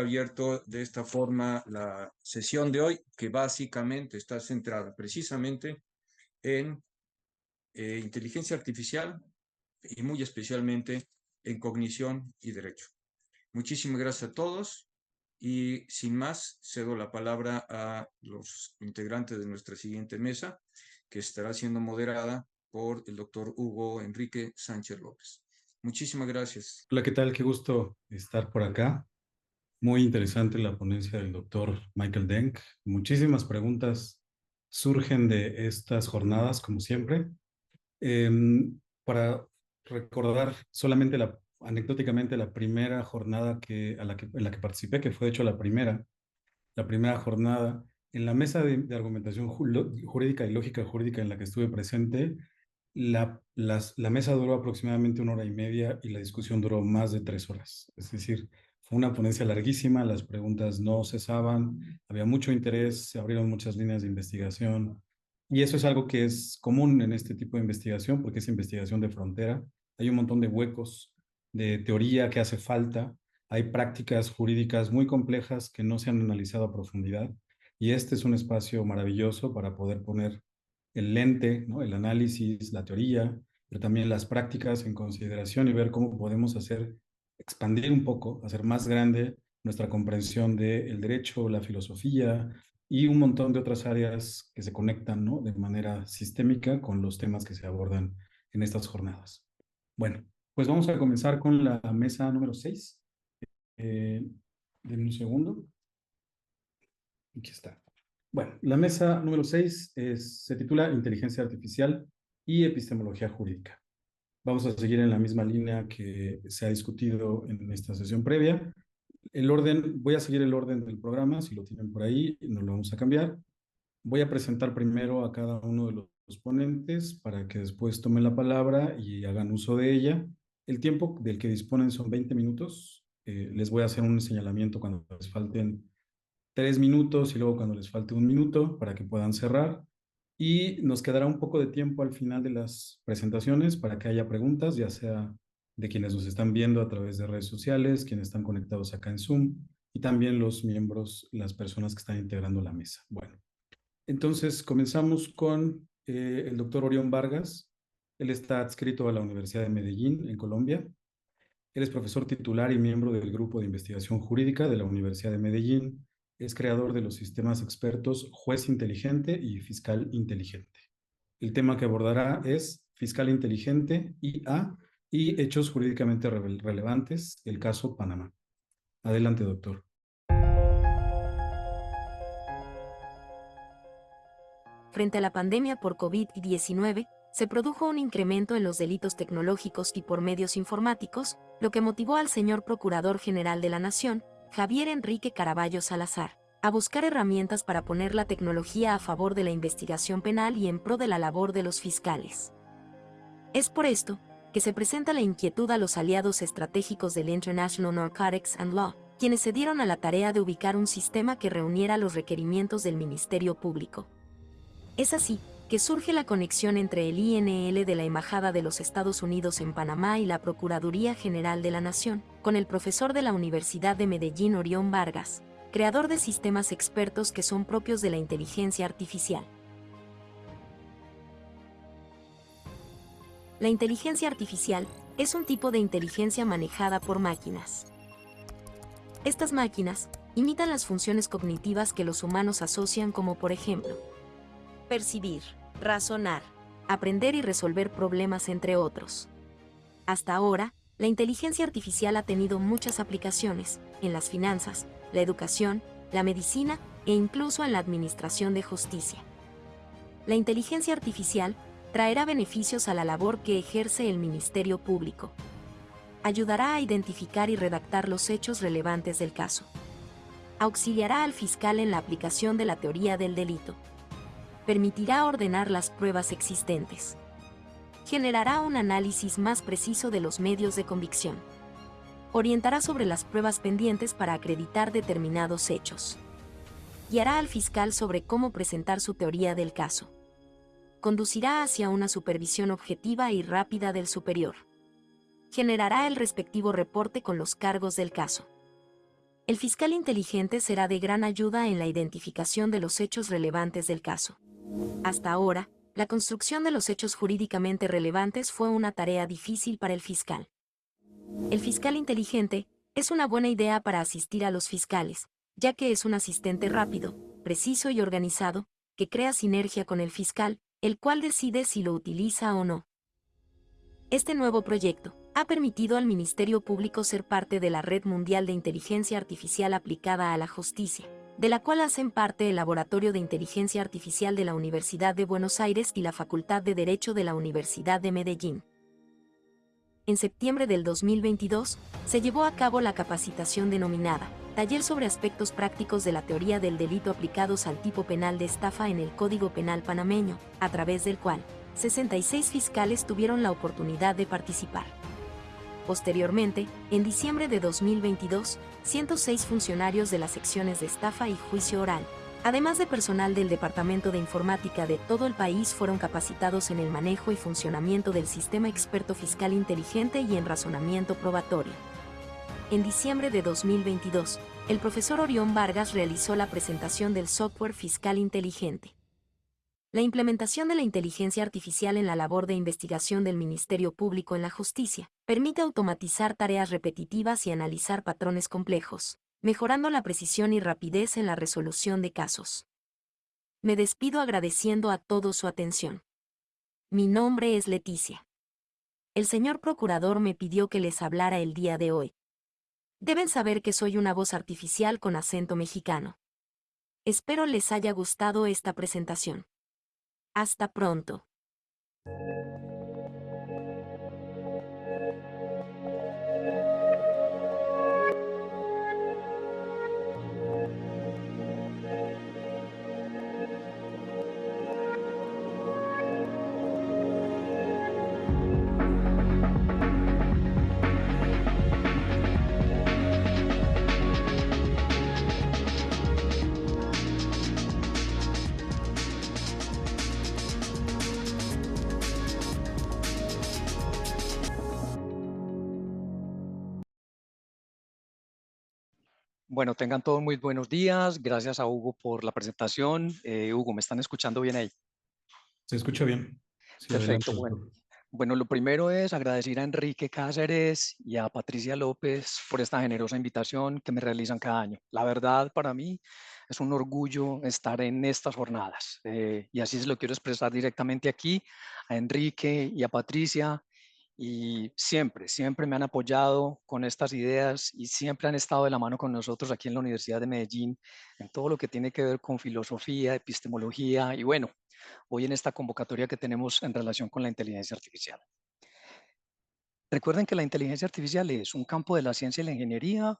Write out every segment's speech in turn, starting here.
abierto de esta forma la sesión de hoy, que básicamente está centrada precisamente en inteligencia artificial y muy especialmente en cognición y derecho. Muchísimas gracias a todos y sin más cedo la palabra a los integrantes de nuestra siguiente mesa, que estará siendo moderada por el doctor Hugo Enrique Sánchez López. Muchísimas gracias. Hola, ¿qué tal? Qué gusto estar por acá. Muy interesante la ponencia del doctor Michael Denk. Muchísimas preguntas surgen de estas jornadas, como siempre. Para recordar solamente anecdóticamente la primera jornada en la que participé, que fue de hecho la primera jornada, en la mesa de argumentación jurídica y lógica jurídica en la que estuve presente, la mesa duró aproximadamente 1 hora y media y la discusión duró más de 3 horas. Es decir, fue una ponencia larguísima, las preguntas no cesaban, había mucho interés, se abrieron muchas líneas de investigación y eso es algo que es común en este tipo de investigación porque es investigación de frontera. Hay un montón de huecos de teoría que hace falta, hay prácticas jurídicas muy complejas que no se han analizado a profundidad y este es un espacio maravilloso para poder poner el lente, ¿no? El análisis, la teoría, pero también las prácticas en consideración y ver cómo podemos expandir un poco, hacer más grande nuestra comprensión del derecho, la filosofía y un montón de otras áreas que se conectan, ¿no? De manera sistémica con los temas que se abordan en estas jornadas. Bueno, pues vamos a comenzar con la mesa número 6. Denme un segundo. Aquí está. Bueno, la mesa número 6 se titula Inteligencia Artificial y Epistemología Jurídica. Vamos a seguir en la misma línea que se ha discutido en esta sesión previa. Voy a seguir el orden del programa, si lo tienen por ahí, no lo vamos a cambiar. Voy a presentar primero a cada uno de los ponentes para que después tomen la palabra y hagan uso de ella. El tiempo del que disponen son 20 minutos. Les voy a hacer un señalamiento cuando les falten 3 minutos y luego cuando les falte 1 minuto para que puedan cerrar. Y nos quedará un poco de tiempo al final de las presentaciones para que haya preguntas, ya sea de quienes nos están viendo a través de redes sociales, quienes están conectados acá en Zoom y también los miembros, las personas que están integrando la mesa. Bueno, entonces comenzamos con el doctor Orión Vargas. Él está adscrito a la Universidad de Medellín, en Colombia. Él es profesor titular y miembro del Grupo de Investigación Jurídica de la Universidad de Medellín. Es creador de los sistemas expertos Juez Inteligente y Fiscal Inteligente. El tema que abordará es Fiscal Inteligente, IA, y hechos jurídicamente relevantes, el caso Panamá. Adelante, doctor. Frente a la pandemia por COVID-19, se produjo un incremento en los delitos tecnológicos y por medios informáticos, lo que motivó al señor Procurador General de la Nación, Javier Enrique Caraballo Salazar, a buscar herramientas para poner la tecnología a favor de la investigación penal y en pro de la labor de los fiscales. Es por esto que se presenta la inquietud a los aliados estratégicos del International Narcotics and Law, quienes se dieron a la tarea de ubicar un sistema que reuniera los requerimientos del Ministerio Público. Es así que surge la conexión entre el INL de la Embajada de los Estados Unidos en Panamá y la Procuraduría General de la Nación, con el profesor de la Universidad de Medellín Orión Vargas, creador de sistemas expertos que son propios de la inteligencia artificial. La inteligencia artificial es un tipo de inteligencia manejada por máquinas. Estas máquinas imitan las funciones cognitivas que los humanos asocian como, por ejemplo, percibir, razonar, aprender y resolver problemas, entre otros. Hasta ahora, la inteligencia artificial ha tenido muchas aplicaciones en las finanzas, la educación, la medicina e incluso en la administración de justicia. La inteligencia artificial traerá beneficios a la labor que ejerce el Ministerio Público. Ayudará a identificar y redactar los hechos relevantes del caso. Auxiliará al fiscal en la aplicación de la teoría del delito. Permitirá ordenar las pruebas existentes. Generará un análisis más preciso de los medios de convicción. Orientará sobre las pruebas pendientes para acreditar determinados hechos. Guiará al fiscal sobre cómo presentar su teoría del caso. Conducirá hacia una supervisión objetiva y rápida del superior. Generará el respectivo reporte con los cargos del caso. El fiscal inteligente será de gran ayuda en la identificación de los hechos relevantes del caso. Hasta ahora, la construcción de los hechos jurídicamente relevantes fue una tarea difícil para el fiscal. El fiscal inteligente es una buena idea para asistir a los fiscales, ya que es un asistente rápido, preciso y organizado, que crea sinergia con el fiscal, el cual decide si lo utiliza o no. Este nuevo proyecto ha permitido al Ministerio Público ser parte de la Red Mundial de Inteligencia Artificial aplicada a la justicia, de la cual hacen parte el Laboratorio de Inteligencia Artificial de la Universidad de Buenos Aires y la Facultad de Derecho de la Universidad de Medellín. En septiembre del 2022, se llevó a cabo la capacitación denominada Taller sobre aspectos prácticos de la teoría del delito aplicados al tipo penal de estafa en el Código Penal panameño, a través del cual 66 fiscales tuvieron la oportunidad de participar. Posteriormente, en diciembre de 2022, 106 funcionarios de las secciones de estafa y juicio oral, además de personal del Departamento de Informática de todo el país, fueron capacitados en el manejo y funcionamiento del sistema experto fiscal inteligente y en razonamiento probatorio. En diciembre de 2022, el profesor Orión Vargas realizó la presentación del software fiscal inteligente. La implementación de la inteligencia artificial en la labor de investigación del Ministerio Público en la justicia permite automatizar tareas repetitivas y analizar patrones complejos, mejorando la precisión y rapidez en la resolución de casos. Me despido agradeciendo a todos su atención. Mi nombre es Leticia. El señor procurador me pidió que les hablara el día de hoy. Deben saber que soy una voz artificial con acento mexicano. Espero les haya gustado esta presentación. Hasta pronto. Bueno, tengan todos muy buenos días. Gracias a Hugo por la presentación. Hugo, ¿me están escuchando bien ahí? Se escucha bien. Sí, adelante, Perfecto, bueno. doctor. Bueno, lo primero es agradecer a Enrique Cáceres y a Patricia López por esta generosa invitación que me realizan cada año. La verdad, para mí es un orgullo estar en estas jornadas y así se lo quiero expresar directamente aquí a Enrique y a Patricia. Y siempre, siempre me han apoyado con estas ideas y siempre han estado de la mano con nosotros aquí en la Universidad de Medellín en todo lo que tiene que ver con filosofía, epistemología y bueno, hoy en esta convocatoria que tenemos en relación con la inteligencia artificial. Recuerden que la inteligencia artificial es un campo de la ciencia y la ingeniería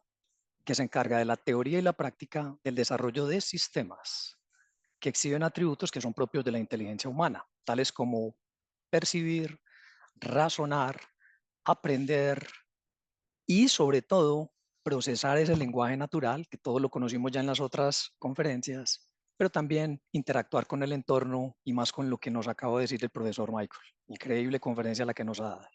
que se encarga de la teoría y la práctica del desarrollo de sistemas que exhiben atributos que son propios de la inteligencia humana, tales como percibir, razonar, aprender y sobre todo procesar ese lenguaje natural, que todos lo conocimos ya en las otras conferencias, pero también interactuar con el entorno y más con lo que nos acaba de decir el profesor Michael. Increíble conferencia la que nos ha dado.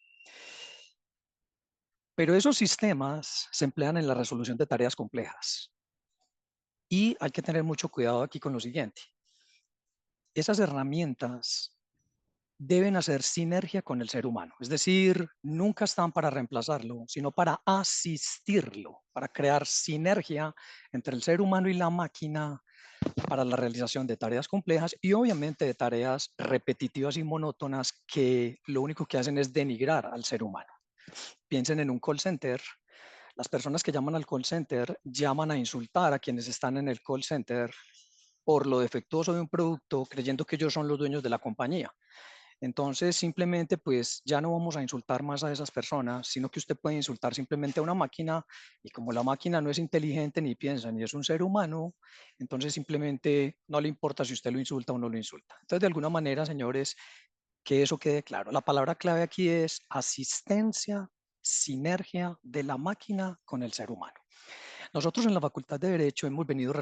Pero esos sistemas se emplean en la resolución de tareas complejas. Y hay que tener mucho cuidado aquí con lo siguiente. Esas herramientas deben hacer sinergia con el ser humano. Es decir, nunca están para reemplazarlo, sino para asistirlo, para crear sinergia entre el ser humano y la máquina para la realización de tareas complejas y obviamente de tareas repetitivas y monótonas que lo único que hacen es denigrar al ser humano. Piensen en un call center. Las personas que llaman al call center llaman a insultar a quienes están en el call center por lo defectuoso de un producto, creyendo que ellos son los dueños de la compañía. Entonces, simplemente, pues ya no vamos a insultar más a esas personas, sino que usted puede insultar simplemente a una máquina y como la máquina no es inteligente ni piensa ni es un ser humano, entonces simplemente no le importa si usted lo insulta o no lo insulta. Entonces, de alguna manera, señores, que eso quede claro. La palabra clave aquí es asistencia, sinergia de la máquina con el ser humano. Nosotros en la Facultad de Derecho hemos venido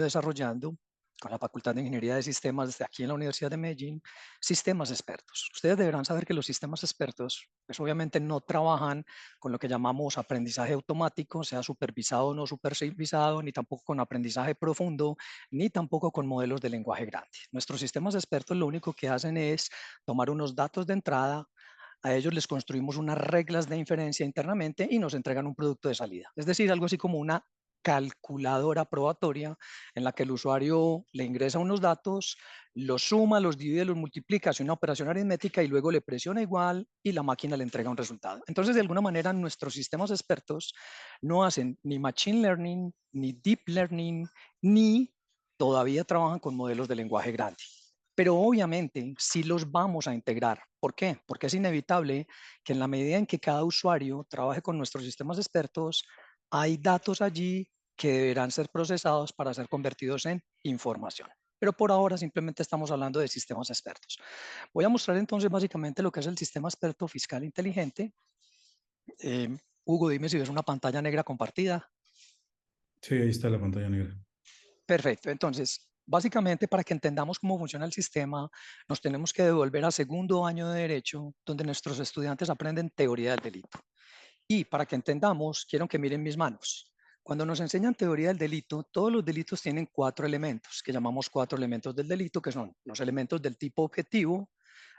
desarrollando con la Facultad de Ingeniería de Sistemas desde aquí en la Universidad de Medellín, sistemas expertos. Ustedes deberán saber que los sistemas expertos, pues obviamente no trabajan con lo que llamamos aprendizaje automático, sea supervisado o no supervisado, ni tampoco con aprendizaje profundo, ni tampoco con modelos de lenguaje grande. Nuestros sistemas expertos lo único que hacen es tomar unos datos de entrada, a ellos les construimos unas reglas de inferencia internamente y nos entregan un producto de salida. Es decir, algo así como una calculadora probatoria en la que el usuario le ingresa unos datos, los suma, los divide, los multiplica, hace una operación aritmética y luego le presiona igual y la máquina le entrega un resultado. Entonces, de alguna manera, nuestros sistemas expertos no hacen ni machine learning, ni deep learning, ni todavía trabajan con modelos de lenguaje grande. Pero obviamente sí los vamos a integrar. ¿Por qué? Porque es inevitable que en la medida en que cada usuario trabaje con nuestros sistemas expertos, hay datos allí que deberán ser procesados para ser convertidos en información. Pero por ahora simplemente estamos hablando de sistemas expertos. Voy a mostrar entonces básicamente lo que es el sistema experto fiscal inteligente. Hugo, dime si ves una pantalla negra compartida. Sí, ahí está la pantalla negra. Perfecto. Entonces, básicamente para que entendamos cómo funciona el sistema, nos tenemos que devolver al segundo año de Derecho, donde nuestros estudiantes aprenden teoría del delito. Y para que entendamos, quiero que miren mis manos. Cuando nos enseñan teoría del delito, todos los delitos tienen 4 elementos, que llamamos 4 elementos del delito, que son los elementos del tipo objetivo,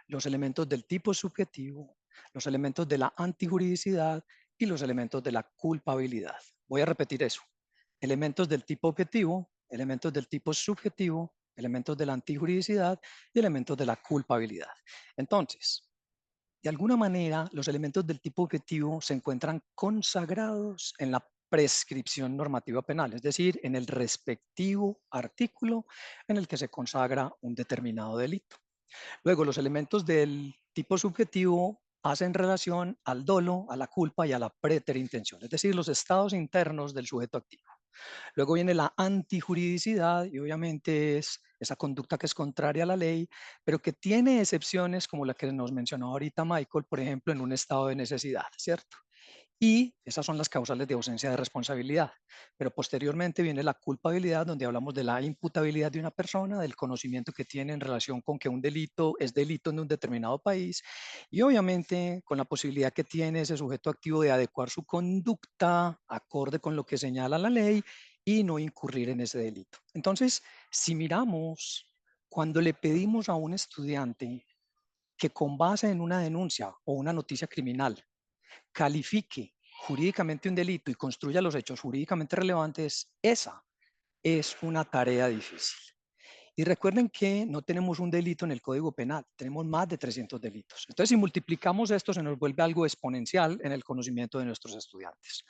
los elementos del tipo subjetivo, los elementos de la antijuridicidad y los elementos de la culpabilidad. Voy a repetir eso. Elementos del tipo objetivo, elementos del tipo subjetivo, elementos de la antijuridicidad y elementos de la culpabilidad. Entonces, de alguna manera, los elementos del tipo objetivo se encuentran consagrados en la prescripción normativa penal, es decir, en el respectivo artículo en el que se consagra un determinado delito. Luego, los elementos del tipo subjetivo hacen relación al dolo, a la culpa y a la preterintención, es decir, los estados internos del sujeto activo. Luego viene la antijuridicidad y obviamente es esa conducta que es contraria a la ley, pero que tiene excepciones como la que nos mencionó ahorita Michael, por ejemplo, en un estado de necesidad, ¿cierto? Y esas son las causales de ausencia de responsabilidad. Pero posteriormente viene la culpabilidad, donde hablamos de la imputabilidad de una persona, del conocimiento que tiene en relación con que un delito es delito en un determinado país y obviamente con la posibilidad que tiene ese sujeto activo de adecuar su conducta acorde con lo que señala la ley y no incurrir en ese delito. Entonces, si miramos, cuando le pedimos a un estudiante que con base en una denuncia o una noticia criminal califique jurídicamente un delito y construya los hechos jurídicamente relevantes, esa es una tarea difícil. Y recuerden que no tenemos un delito en el Código Penal, tenemos más de 300 delitos. Entonces, si multiplicamos esto, se nos vuelve algo exponencial en el conocimiento de nuestros estudiantes.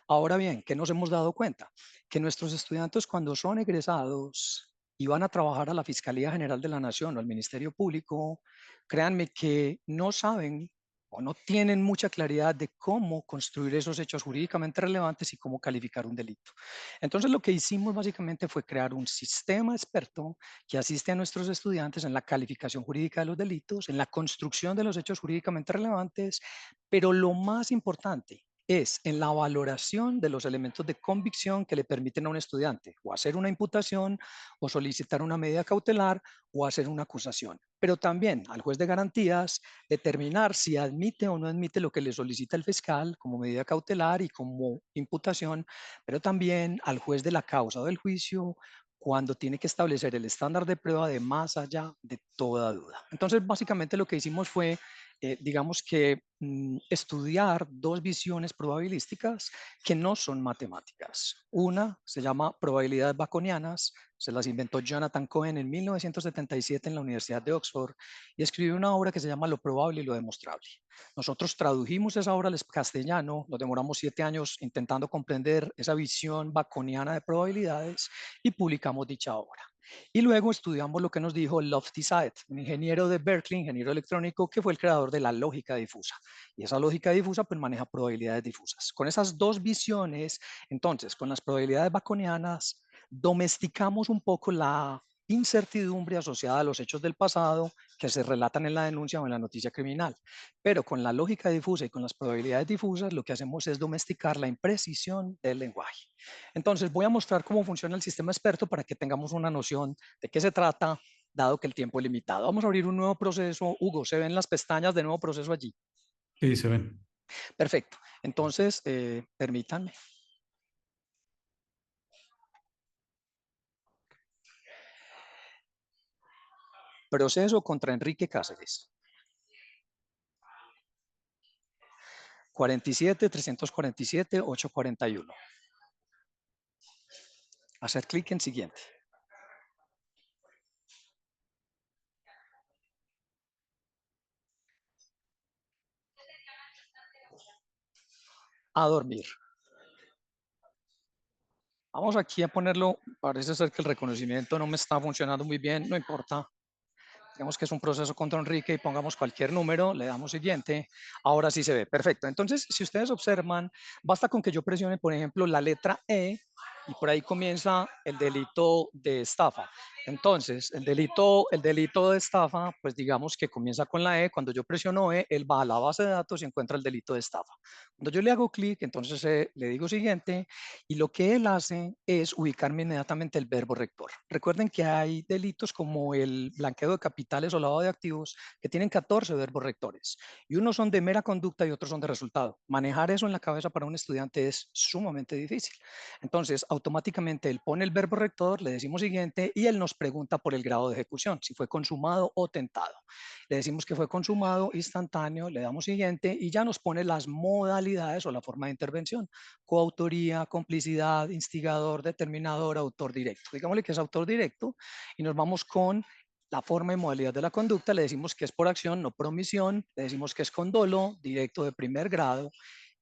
Ahora bien, ¿qué nos hemos dado cuenta? Que nuestros estudiantes cuando son egresados y van a trabajar a la Fiscalía General de la Nación o al Ministerio Público, créanme que no saben o no tienen mucha claridad de cómo construir esos hechos jurídicamente relevantes y cómo calificar un delito. Entonces, lo que hicimos básicamente fue crear un sistema experto que asiste a nuestros estudiantes en la calificación jurídica de los delitos, en la construcción de los hechos jurídicamente relevantes, pero lo más importante es en la valoración de los elementos de convicción que le permiten a un estudiante o hacer una imputación o solicitar una medida cautelar o hacer una acusación. Pero también al juez de garantías determinar si admite o no admite lo que le solicita el fiscal como medida cautelar y como imputación, pero también al juez de la causa o del juicio cuando tiene que establecer el estándar de prueba de más allá de toda duda. Entonces, básicamente lo que hicimos fue digamos que estudiar 2 visiones probabilísticas que no son matemáticas. Una se llama probabilidades baconianas, se las inventó Jonathan Cohen en 1977 en la Universidad de Oxford y escribió una obra que se llama Lo probable y lo demostrable. Nosotros tradujimos esa obra al castellano, nos demoramos 7 años intentando comprender esa visión baconiana de probabilidades y publicamos dicha obra. Y luego estudiamos lo que nos dijo Lofty Saet, un ingeniero de Berkeley, ingeniero electrónico, que fue el creador de la lógica difusa. Y esa lógica difusa pues maneja probabilidades difusas. Con esas 2 visiones, entonces, con las probabilidades baconianas, domesticamos un poco la incertidumbre asociada a los hechos del pasado que se relatan en la denuncia o en la noticia criminal. Pero con la lógica difusa y con las probabilidades difusas, lo que hacemos es domesticar la imprecisión del lenguaje. Entonces, voy a mostrar cómo funciona el sistema experto para que tengamos una noción de qué se trata, dado que el tiempo es limitado. Vamos a abrir un nuevo proceso. Hugo, ¿se ven las pestañas de nuevo proceso allí? Sí, se ven. Perfecto. Entonces, permítanme. Proceso contra Enrique Cáceres. 47-347-841. Hacer clic en siguiente. A dormir. Vamos aquí a ponerlo, parece ser que el reconocimiento no me está funcionando muy bien, no importa. Digamos que es un proceso contra Enrique y pongamos cualquier número, le damos siguiente. Ahora sí se ve, perfecto. Entonces, si ustedes observan, basta con que yo presione, por ejemplo, la letra E y por ahí comienza el delito de estafa. Entonces, el delito de estafa, pues digamos que comienza con la E. Cuando yo presiono E, él va a la base de datos y encuentra el delito de estafa. Cuando yo le hago clic, entonces le digo siguiente y lo que él hace es ubicarme inmediatamente el verbo rector. Recuerden que hay delitos como el blanqueo de capitales o lavado de activos que tienen 14 verbos rectores y unos son de mera conducta y otros son de resultado. Manejar eso en la cabeza para un estudiante es sumamente difícil. Entonces, automáticamente él pone el verbo rector, le decimos siguiente y él nos pregunta por el grado de ejecución, si fue consumado o tentado. Le decimos que fue consumado, instantáneo, le damos siguiente y ya nos pone las modalidades o la forma de intervención: coautoría, complicidad, instigador, determinador, autor directo. Digámosle que es autor directo y nos vamos con la forma y modalidad de la conducta. Le decimos que es por acción, no por omisión. Le decimos que es con dolo, directo de primer grado.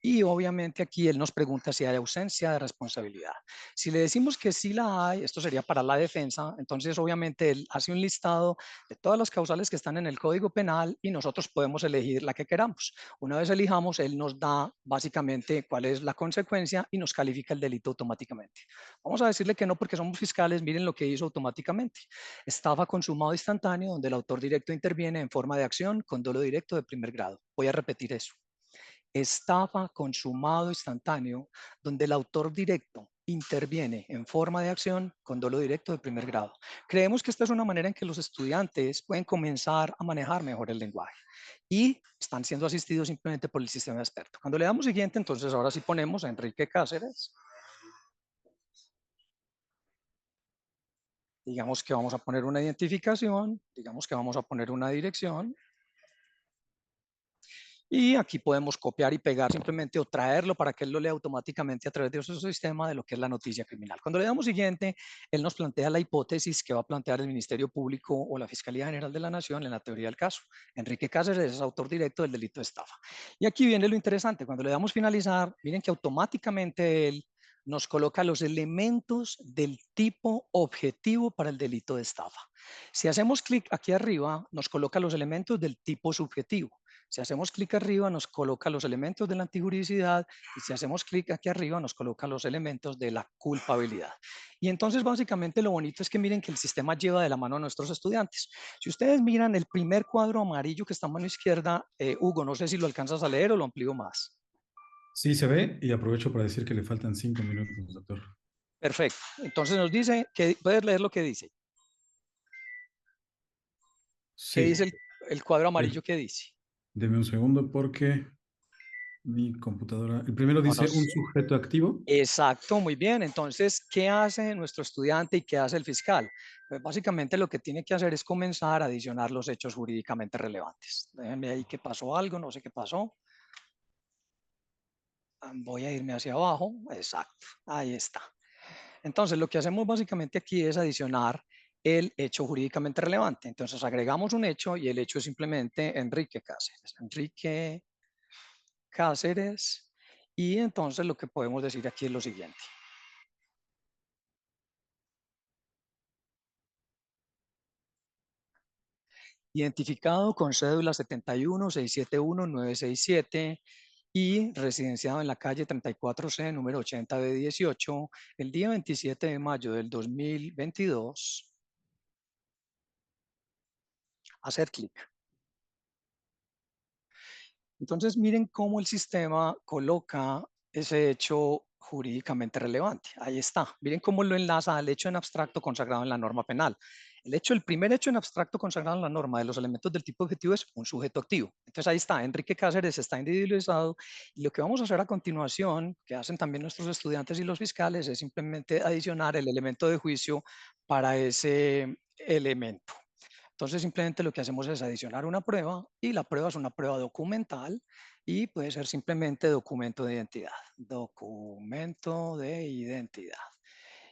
Y obviamente aquí él nos pregunta si hay ausencia de responsabilidad. Si le decimos que sí la hay, esto sería para la defensa, entonces obviamente él hace un listado de todas las causales que están en el Código Penal y nosotros podemos elegir la que queramos. Una vez elijamos, él nos da básicamente cuál es la consecuencia y nos califica el delito automáticamente. Vamos a decirle que no porque somos fiscales, miren lo que hizo automáticamente. Estafa consumado instantáneo donde el autor directo interviene en forma de acción con dolo directo de primer grado. Voy a repetir eso. Estafa consumado instantáneo, donde el autor directo interviene en forma de acción con dolo directo de primer grado. Creemos que esta es una manera en que los estudiantes pueden comenzar a manejar mejor el lenguaje y están siendo asistidos simplemente por el sistema experto. Cuando le damos siguiente, entonces ahora sí ponemos a Enrique Cáceres. Digamos que vamos a poner una identificación, digamos que vamos a poner una dirección. Y aquí podemos copiar y pegar simplemente o traerlo para que él lo lea automáticamente a través de su sistema de lo que es la noticia criminal. Cuando le damos siguiente, él nos plantea la hipótesis que va a plantear el Ministerio Público o la Fiscalía General de la Nación en la teoría del caso. Enrique Cáceres es autor directo del delito de estafa. Y aquí viene lo interesante. Cuando le damos finalizar, miren que automáticamente él nos coloca los elementos del tipo objetivo para el delito de estafa. Si hacemos clic aquí arriba, nos coloca los elementos del tipo subjetivo. Si hacemos clic arriba, nos coloca los elementos de la antijuridicidad y si hacemos clic aquí arriba, nos coloca los elementos de la culpabilidad. Y entonces, básicamente, lo bonito es que miren que el sistema lleva de la mano a nuestros estudiantes. Si ustedes miran el primer cuadro amarillo que está a mano izquierda, Hugo, no sé si lo alcanzas a leer o lo amplío más. Sí, se ve y aprovecho para decir que le faltan 5 minutos, doctor. Perfecto. Entonces nos dice, que puedes leer lo que dice. ¿Qué Sí, dice el cuadro amarillo? ¿Qué dice? deme un segundo porque mi computadora. El primero No dice nos... un sujeto activo. Exacto, muy bien. Entonces, ¿qué hace nuestro estudiante y qué hace el fiscal? Pues básicamente lo que tiene que hacer es comenzar a adicionar los hechos jurídicamente relevantes. Déjenme ahí que pasó algo, no sé qué pasó. Voy a irme hacia abajo. Exacto, ahí está. Entonces, lo que hacemos básicamente aquí es adicionar el hecho jurídicamente relevante. Entonces, agregamos un hecho y el hecho es simplemente Enrique Cáceres. Enrique Cáceres. Y entonces lo que podemos decir aquí es lo siguiente. Identificado con cédula 71-671-967 y residenciado en la calle 34C, número 80 de 18, el día 27 de mayo del 2022, hacer clic. Entonces, miren cómo el sistema coloca ese hecho jurídicamente relevante. Ahí está. Miren cómo lo enlaza al hecho en abstracto consagrado en la norma penal. El primer hecho en abstracto consagrado en la norma de los elementos del tipo objetivo es un sujeto activo. Entonces ahí está, Enrique Cáceres está individualizado y lo que vamos a hacer a continuación, que hacen también nuestros estudiantes y los fiscales, es simplemente adicionar el elemento de juicio para ese elemento. Entonces simplemente lo que hacemos es adicionar una prueba y la prueba es una prueba documental y puede ser simplemente documento de identidad. Documento de identidad.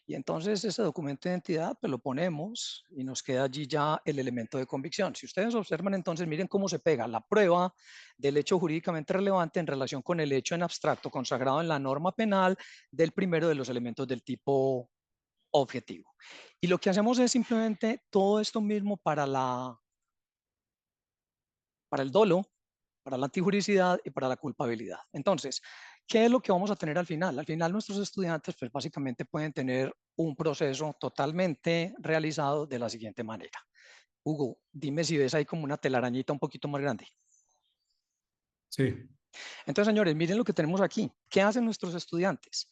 Y entonces ese documento de identidad pues lo ponemos y nos queda allí ya el elemento de convicción. Si ustedes observan entonces, miren cómo se pega la prueba del hecho jurídicamente relevante en relación con el hecho en abstracto consagrado en la norma penal del primero de los elementos del tipo objetivo. Y lo que hacemos es simplemente todo esto mismo para el dolo, para la antijuricidad y para la culpabilidad. Entonces, ¿qué es lo que vamos a tener al final? Al final nuestros estudiantes pues básicamente pueden tener un proceso totalmente realizado de la siguiente manera. Hugo, dime si ves ahí como una telarañita un poquito más grande. Sí. Entonces, señores, miren lo que tenemos aquí. ¿Qué hacen nuestros estudiantes?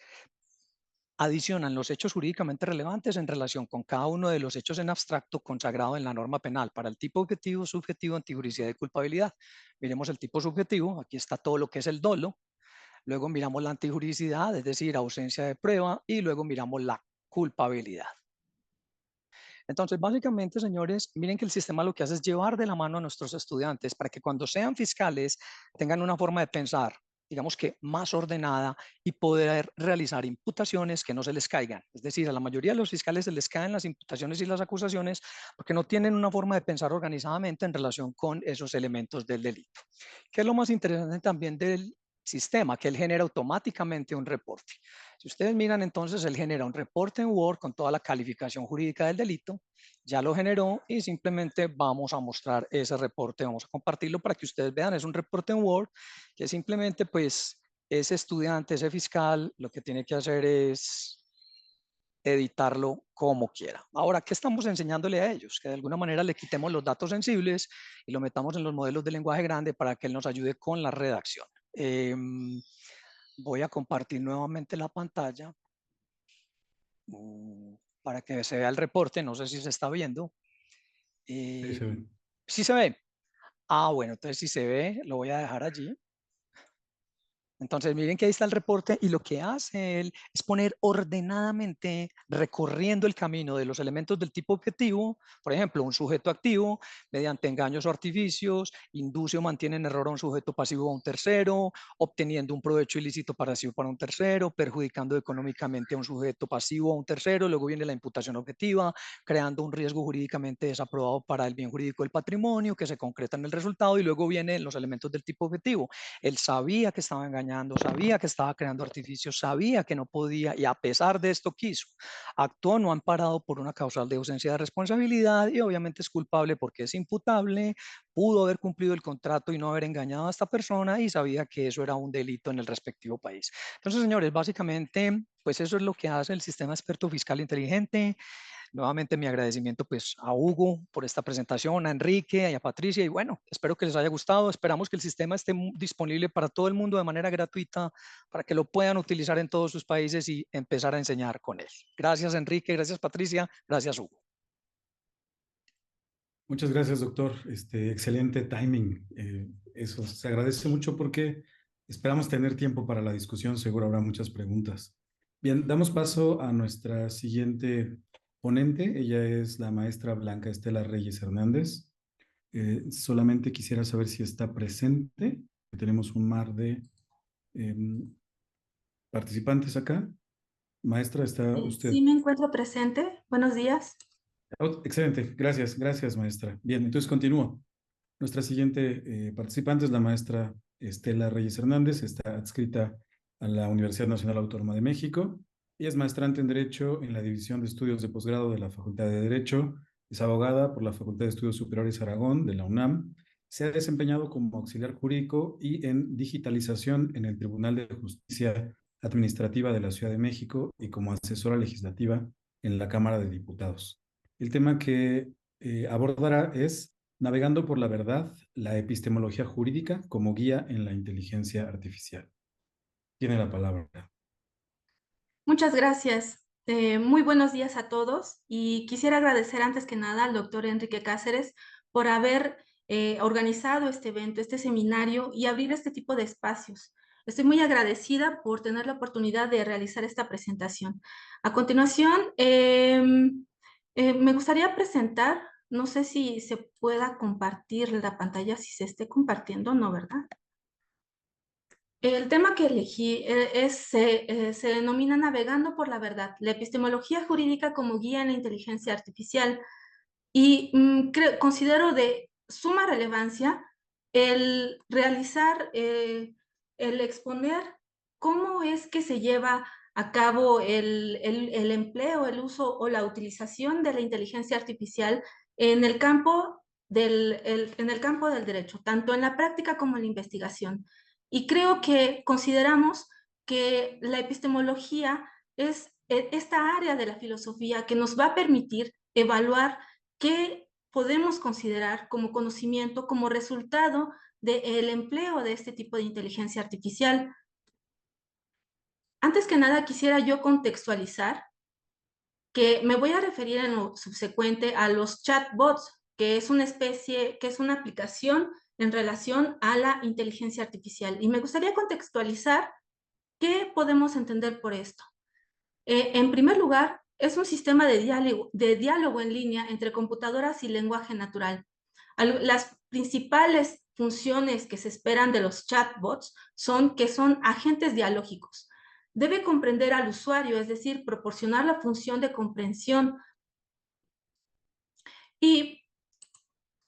Adicionan los hechos jurídicamente relevantes en relación con cada uno de los hechos en abstracto consagrado en la norma penal para el tipo objetivo, subjetivo, antijuricidad y culpabilidad. Miremos el tipo subjetivo, aquí está todo lo que es el dolo, luego miramos la antijuricidad, es decir, ausencia de prueba, y luego miramos la culpabilidad. Entonces, básicamente, señores, miren que el sistema lo que hace es llevar de la mano a nuestros estudiantes para que cuando sean fiscales tengan una forma de pensar, digamos que más ordenada y poder realizar imputaciones que no se les caigan. Es decir, a la mayoría de los fiscales se les caen las imputaciones y las acusaciones porque no tienen una forma de pensar organizadamente en relación con esos elementos del delito. ¿Qué es lo más interesante también del sistema? Que él genera automáticamente un reporte. Si ustedes miran, entonces él genera un reporte en Word con toda la calificación jurídica del delito, ya lo generó y simplemente vamos a mostrar ese reporte, vamos a compartirlo para que ustedes vean, es un reporte en Word que simplemente pues ese estudiante, ese fiscal, lo que tiene que hacer es editarlo como quiera. Ahora, ¿qué estamos enseñándole a ellos? Que de alguna manera le quitemos los datos sensibles y lo metamos en los modelos de lenguaje grande para que él nos ayude con la redacción. Voy a compartir nuevamente la pantalla para que se vea el reporte. No sé si se está viendo. Sí, se ve. ¿Sí se ve? Ah, bueno, entonces si se ve, lo voy a dejar allí. Entonces, miren que ahí está el reporte y lo que hace él es poner ordenadamente, recorriendo el camino de los elementos del tipo objetivo, por ejemplo, un sujeto activo, mediante engaños o artificios, induce o mantiene en error a un sujeto pasivo o a un tercero, obteniendo un provecho ilícito para sí o para un tercero, perjudicando económicamente a un sujeto pasivo o a un tercero, luego viene la imputación objetiva, creando un riesgo jurídicamente desaprobado para el bien jurídico del patrimonio que se concreta en el resultado y luego vienen los elementos del tipo objetivo. Él sabía que estaba engañando, sabía que estaba creando artificios, sabía que no podía y a pesar de esto quiso. Actuó no amparado por una causal de ausencia de responsabilidad y obviamente es culpable porque es imputable, pudo haber cumplido el contrato y no haber engañado a esta persona y sabía que eso era un delito en el respectivo país. Entonces, señores, básicamente, pues eso es lo que hace el sistema experto fiscal inteligente. Nuevamente mi agradecimiento pues a Hugo por esta presentación, a Enrique y a Patricia y bueno, espero que les haya gustado. Esperamos que el sistema esté disponible para todo el mundo de manera gratuita para que lo puedan utilizar en todos sus países y empezar a enseñar con él. Gracias Enrique, gracias Patricia, gracias Hugo. Muchas gracias, doctor. Excelente timing. Eso se agradece mucho porque esperamos tener tiempo para la discusión. Seguro habrá muchas preguntas. Bien, damos paso a nuestra siguiente ponente. Ella es la maestra Blanca Estela Reyes Hernández. Solamente quisiera saber si está presente. Tenemos un mar de participantes acá. Maestra, ¿está usted? Sí, me encuentro presente. Buenos días. Oh, excelente, gracias maestra. Bien, entonces continúo. Nuestra siguiente participante es la maestra Estela Reyes Hernández, está adscrita a la Universidad Nacional Autónoma de México y es maestrante en Derecho en la División de Estudios de Posgrado de la Facultad de Derecho, es abogada por la Facultad de Estudios Superiores Aragón de la UNAM, se ha desempeñado como auxiliar jurídico y en digitalización en el Tribunal de Justicia Administrativa de la Ciudad de México y como asesora legislativa en la Cámara de Diputados. El tema que abordará es Navegando por la verdad, la epistemología jurídica como guía en la inteligencia artificial. Tiene la palabra. Muchas gracias. Muy buenos días a todos y quisiera agradecer antes que nada al doctor Enrique Cáceres por haber organizado este evento, este seminario y abrir este tipo de espacios. Estoy muy agradecida por tener la oportunidad de realizar esta presentación. A continuación, me gustaría presentar, no sé si se pueda compartir la pantalla, si se esté compartiendo, ¿no, verdad? El tema que elegí se denomina Navegando por la verdad, la epistemología jurídica como guía en la inteligencia artificial. Y considero de suma relevancia el realizar, el exponer cómo es que se lleva a cabo el empleo, el uso o la utilización de la inteligencia artificial en el campo en el campo del derecho, tanto en la práctica como en la investigación. Y creo que consideramos que la epistemología es esta área de la filosofía que nos va a permitir evaluar qué podemos considerar como conocimiento, como resultado del empleo de este tipo de inteligencia artificial. Antes que nada, quisiera yo contextualizar que me voy a referir en lo subsecuente a los chatbots, que es una especie, que es una aplicación en relación a la inteligencia artificial. Y me gustaría contextualizar qué podemos entender por esto. En primer lugar, es un sistema de diálogo en línea entre computadoras y lenguaje natural. Las principales funciones que se esperan de los chatbots son que son agentes dialógicos. Debe comprender al usuario, es decir, proporcionar la función de comprensión y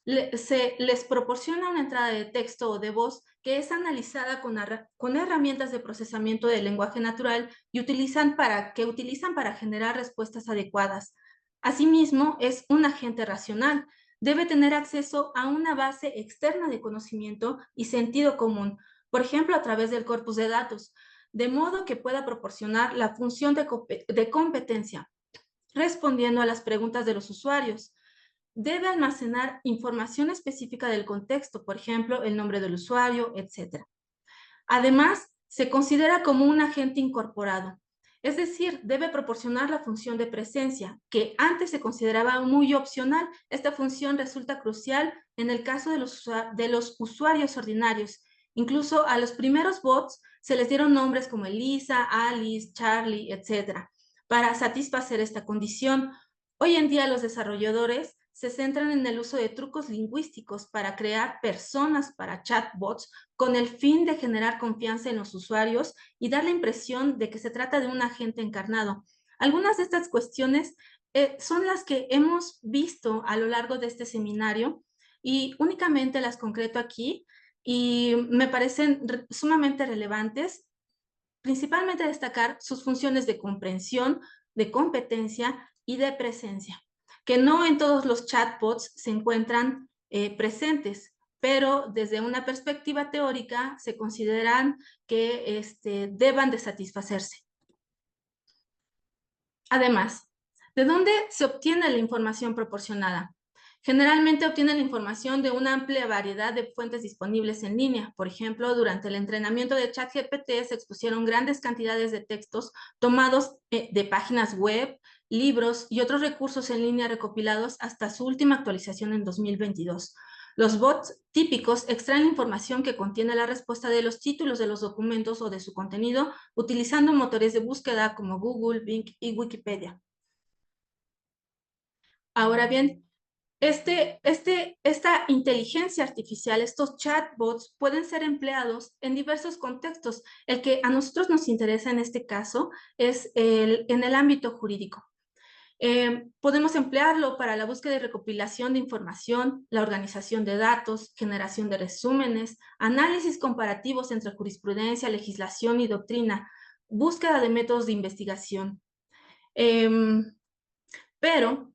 se les proporciona una entrada de texto o de voz que es analizada con herramientas de procesamiento del lenguaje natural y utilizan para generar respuestas adecuadas. Asimismo, es un agente racional. Debe tener acceso a una base externa de conocimiento y sentido común, por ejemplo, a través del corpus de datos, de modo que pueda proporcionar la función de competencia, respondiendo a las preguntas de los usuarios. Debe almacenar información específica del contexto, por ejemplo, el nombre del usuario, etc. Además, se considera como un agente incorporado, es decir, debe proporcionar la función de presencia, que antes se consideraba muy opcional. Esta función resulta crucial en el caso de los usuarios ordinarios. Incluso a los primeros bots se les dieron nombres como Elisa, Alice, Charlie, etc., para satisfacer esta condición. Hoy en día los desarrolladores se centran en el uso de trucos lingüísticos para crear personas para chatbots con el fin de generar confianza en los usuarios y dar la impresión de que se trata de un agente encarnado. Algunas de estas cuestiones son las que hemos visto a lo largo de este seminario y únicamente las concreto aquí y me parecen sumamente relevantes, principalmente destacar sus funciones de comprensión, de competencia y de presencia, que no en todos los chatbots se encuentran presentes, pero desde una perspectiva teórica se consideran que deban de satisfacerse. Además, ¿de dónde se obtiene la información proporcionada? Generalmente obtienen la información de una amplia variedad de fuentes disponibles en línea. Por ejemplo, durante el entrenamiento de ChatGPT se expusieron grandes cantidades de textos tomados de páginas web, libros y otros recursos en línea recopilados hasta su última actualización en 2022. Los bots típicos extraen la información que contiene la respuesta de los títulos de los documentos o de su contenido utilizando motores de búsqueda como Google, Bing y Wikipedia. Ahora bien, esta inteligencia artificial, estos chatbots pueden ser empleados en diversos contextos. El que a nosotros nos interesa en este caso es en el ámbito jurídico. Podemos emplearlo para la búsqueda y recopilación de información, la organización de datos, generación de resúmenes, análisis comparativos entre jurisprudencia, legislación y doctrina, búsqueda de métodos de investigación. Pero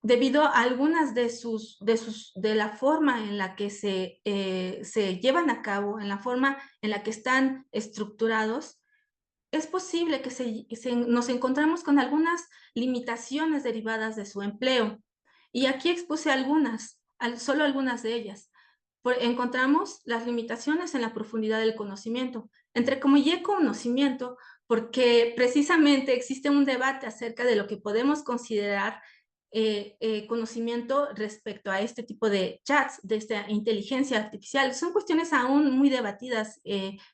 debido a algunas de la forma en la que se llevan a cabo, en la forma en la que están estructurados, es posible que nos encontramos con algunas limitaciones derivadas de su empleo. Y aquí expuse algunas. solo algunas de ellas. Encontramos las limitaciones en la profundidad del conocimiento. Entre comillas conocimiento, porque precisamente existe un debate acerca de lo que podemos considerar conocimiento respecto a este tipo de chats, de esta inteligencia artificial. Son cuestiones aún muy debatidas,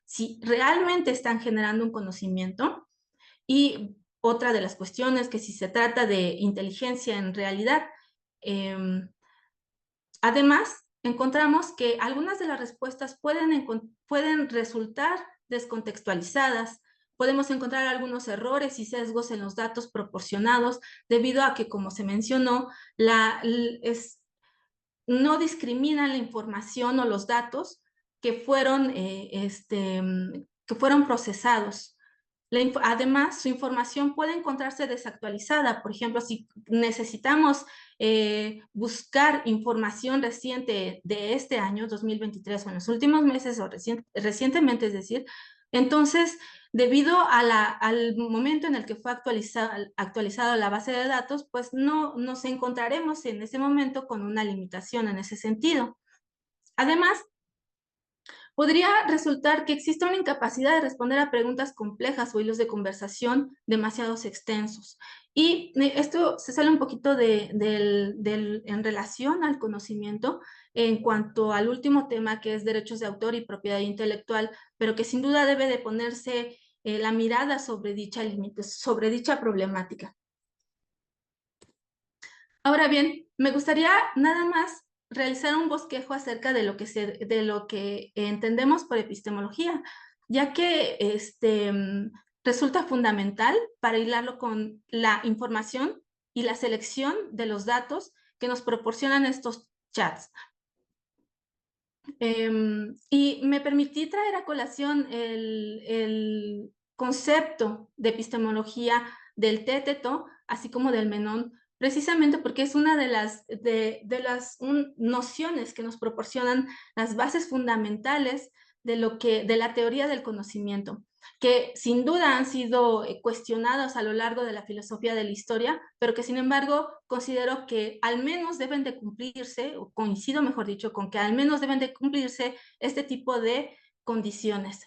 si realmente están generando un conocimiento. Y otra de las cuestiones que si se trata de inteligencia en realidad. Además, encontramos que algunas de las respuestas pueden resultar descontextualizadas. Podemos encontrar algunos errores y sesgos en los datos proporcionados debido a que, como se mencionó, no discriminan la información o los datos que fueron procesados. Además, su información puede encontrarse desactualizada. Por ejemplo, si necesitamos buscar información reciente de este año, 2023, o en los últimos meses o recientemente, es decir, entonces, debido al momento en el que fue actualizada la base de datos, pues no nos encontraremos en ese momento con una limitación en ese sentido. Además, podría resultar que existe una incapacidad de responder a preguntas complejas o hilos de conversación demasiado extensos. Y esto se sale un poquito en relación al conocimiento en cuanto al último tema, que es derechos de autor y propiedad intelectual, pero que sin duda debe de ponerse la mirada sobre dicha problemática. Ahora bien, me gustaría nada más realizar un bosquejo acerca de lo que entendemos por epistemología, ya que resulta fundamental para hilarlo con la información y la selección de los datos que nos proporcionan estos chats. Y me permití traer a colación el concepto de epistemología del Teteto, así como del Menón, precisamente porque es una de las nociones que nos proporcionan las bases fundamentales de la teoría del conocimiento, que sin duda han sido cuestionados a lo largo de la filosofía de la historia, pero que sin embargo considero que al menos deben de cumplirse, o coincido mejor dicho, con que al menos deben de cumplirse este tipo de condiciones.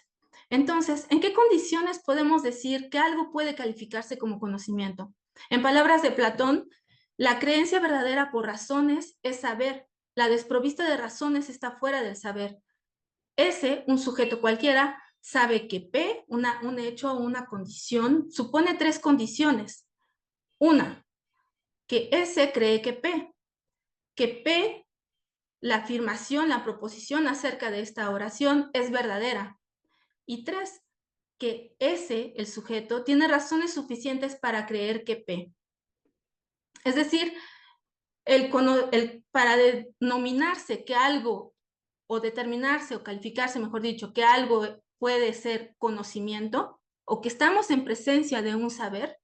Entonces, ¿en qué condiciones podemos decir que algo puede calificarse como conocimiento? En palabras de Platón, la creencia verdadera por razones es saber, la desprovista de razones está fuera del saber. Un sujeto cualquiera, sabe que P, un hecho o una condición, supone tres condiciones. Una, que S cree que P, la afirmación, la proposición acerca de esta oración es verdadera. Y tres, que S, el sujeto, tiene razones suficientes para creer que P. Es decir, para denominarse que algo, o determinarse o calificarse, mejor dicho, que algo puede ser conocimiento o que estamos en presencia de un saber,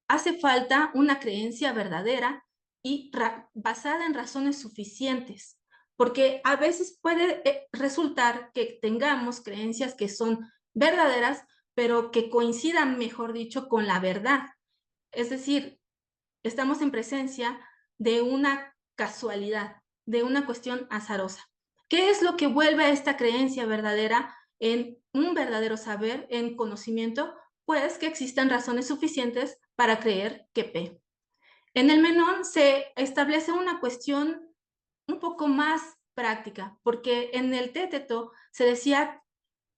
hace falta una creencia verdadera y basada en razones suficientes, porque a veces puede resultar que tengamos creencias que son verdaderas, pero que coincidan, mejor dicho, con la verdad. Es decir, estamos en presencia de una casualidad, de una cuestión azarosa. ¿Qué es lo que vuelve a esta creencia verdadera en un verdadero saber, en conocimiento? Pues que existen razones suficientes para creer que P. En el Menón se establece una cuestión un poco más práctica, porque en el Teteto se decía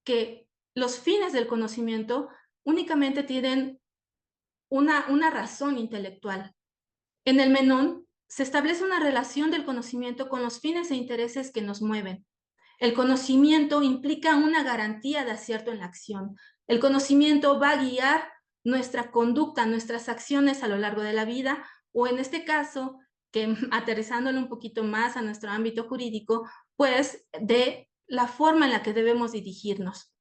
que los fines del conocimiento únicamente tienen una razón intelectual. En el Menón se establece una relación del conocimiento con los fines e intereses que nos mueven. El conocimiento implica una garantía de acierto en la acción. El conocimiento va a guiar nuestra conducta, nuestras acciones a lo largo de la vida, o en este caso, que aterrizándolo un poquito más a nuestro ámbito jurídico, pues de la forma en la que debemos dirigirnos.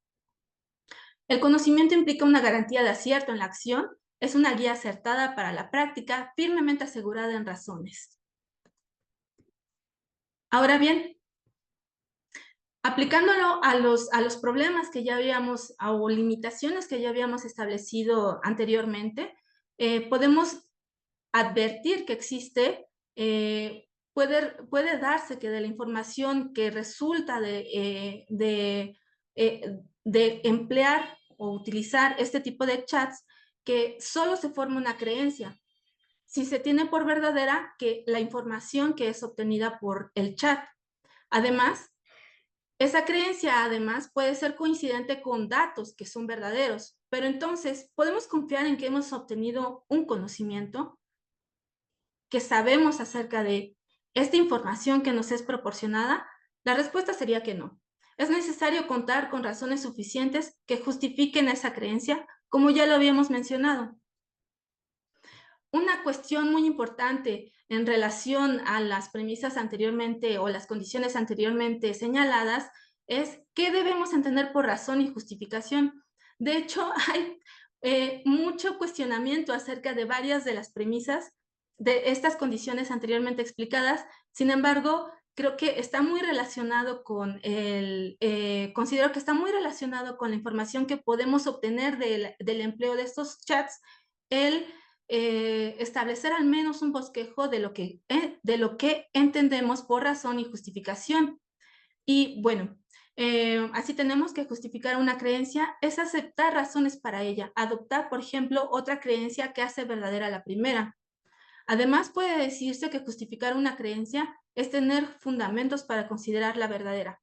El conocimiento implica una garantía de acierto en la acción, es una guía acertada para la práctica, firmemente asegurada en razones. Ahora bien, aplicándolo a los problemas que ya habíamos, o limitaciones que ya habíamos establecido anteriormente, podemos advertir que existe puede darse que de la información que resulta de emplear o utilizar este tipo de chats, que solo se forma una creencia. Si se tiene por verdadera que la información que es obtenida por el chat. Además, esa creencia además puede ser coincidente con datos que son verdaderos, pero entonces, ¿podemos confiar en que hemos obtenido un conocimiento? ¿Que sabemos acerca de esta información que nos es proporcionada? La respuesta sería que no. Es necesario contar con razones suficientes que justifiquen esa creencia, como ya lo habíamos mencionado. Una cuestión muy importante en relación a las premisas anteriormente o las condiciones anteriormente señaladas es qué debemos entender por razón y justificación. De hecho, hay mucho cuestionamiento acerca de varias de las premisas de estas condiciones anteriormente explicadas. Sin embargo, creo que está muy relacionado con considero que está muy relacionado con la información que podemos obtener del empleo de estos chats, el establecer al menos un bosquejo de lo que entendemos por razón y justificación. Y bueno, así tenemos que justificar una creencia, es aceptar razones para ella, adoptar, por ejemplo, otra creencia que hace verdadera la primera. Además, puede decirse que justificar una creencia es tener fundamentos para considerarla verdadera.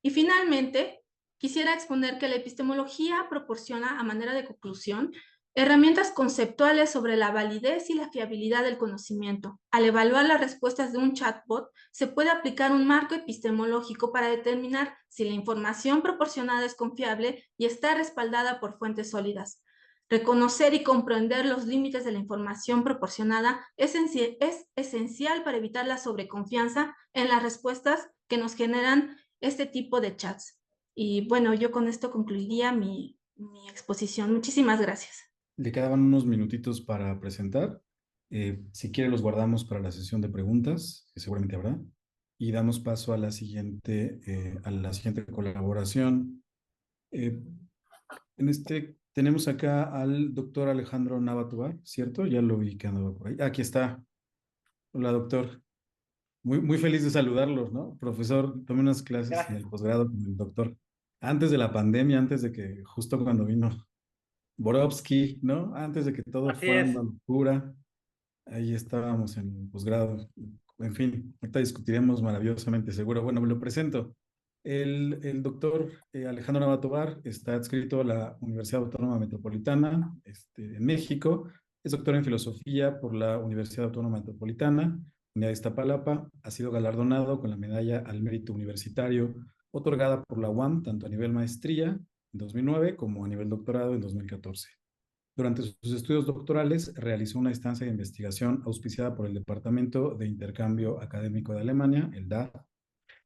Y finalmente, quisiera exponer que la epistemología proporciona, a manera de conclusión, herramientas conceptuales sobre la validez y la fiabilidad del conocimiento. Al evaluar las respuestas de un chatbot, se puede aplicar un marco epistemológico para determinar si la información proporcionada es confiable y está respaldada por fuentes sólidas. Reconocer y comprender los límites de la información proporcionada es esencial para evitar la sobreconfianza en las respuestas que nos generan este tipo de chats. Y bueno, yo con esto concluiría mi exposición. Muchísimas gracias. Le quedaban unos minutitos para presentar. Si quiere, los guardamos para la sesión de preguntas, que seguramente habrá. Y damos paso a la siguiente colaboración. Tenemos acá al doctor Alejandro Nava Tovar, ¿cierto? Ya lo vi que andaba por ahí. Aquí está. Hola, doctor. Muy feliz de saludarlos, ¿no? Profesor, tomé unas clases en el posgrado con el doctor antes de la pandemia, antes de que, justo cuando vino Borovsky, ¿no? Antes de que todo Así fuera es. una locura, ahí estábamos en el posgrado. En fin, ahorita discutiremos maravillosamente, seguro. Bueno, me lo presento. El doctor Alejandro Nava Tovar está adscrito a la Universidad Autónoma Metropolitana en México. Es doctor en filosofía por la Universidad Autónoma Metropolitana, Unidad de Iztapalapa. Ha sido galardonado con la medalla al mérito universitario otorgada por la UAM, tanto a nivel maestría en 2009 como a nivel doctorado en 2014. Durante sus estudios doctorales realizó una estancia de investigación auspiciada por el Departamento de Intercambio Académico de Alemania, el DAA,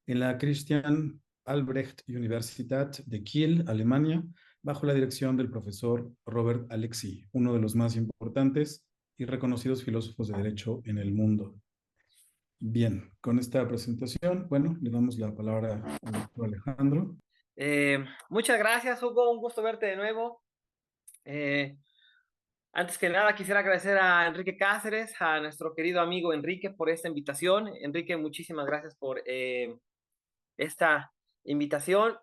en la Christian Albrecht Universität de Kiel, Alemania, bajo la dirección del profesor Robert Alexy, uno de los más importantes y reconocidos filósofos de derecho en el mundo. Bien, con esta presentación, bueno, le damos la palabra al doctor Alejandro. Muchas gracias, Hugo. Un gusto verte de nuevo. Antes que nada, quisiera agradecer a Enrique Cáceres, a nuestro querido amigo Enrique, por esta invitación. Enrique, muchísimas gracias por esta invitación.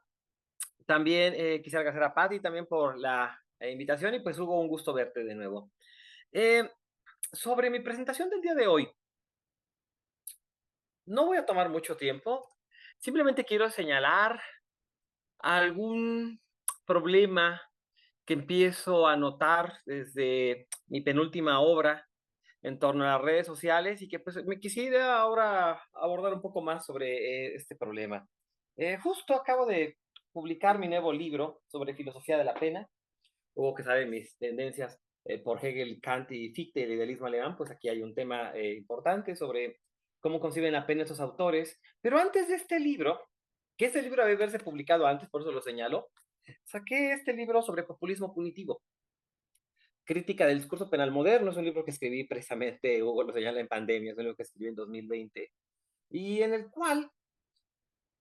También quisiera agradecer a Patti también por la invitación y pues Hugo, un gusto verte de nuevo. Sobre mi presentación del día de hoy, no voy a tomar mucho tiempo, simplemente quiero señalar algún problema que empiezo a notar desde mi penúltima obra en torno a las redes sociales y que pues me quisiera ahora abordar un poco más sobre este problema. Justo acabo de publicar mi nuevo libro sobre filosofía de la pena, o que sabe mis tendencias por Hegel, Kant y Fichte, el idealismo alemán, pues aquí hay un tema importante sobre cómo conciben la pena estos autores. Pero antes de este libro, que este libro debe haberse publicado antes, por eso lo señalo, saqué este libro sobre populismo punitivo. Crítica del discurso penal moderno, es un libro que escribí precisamente, Hugo lo señala, en pandemia, es un libro que escribí en 2020, y en el cual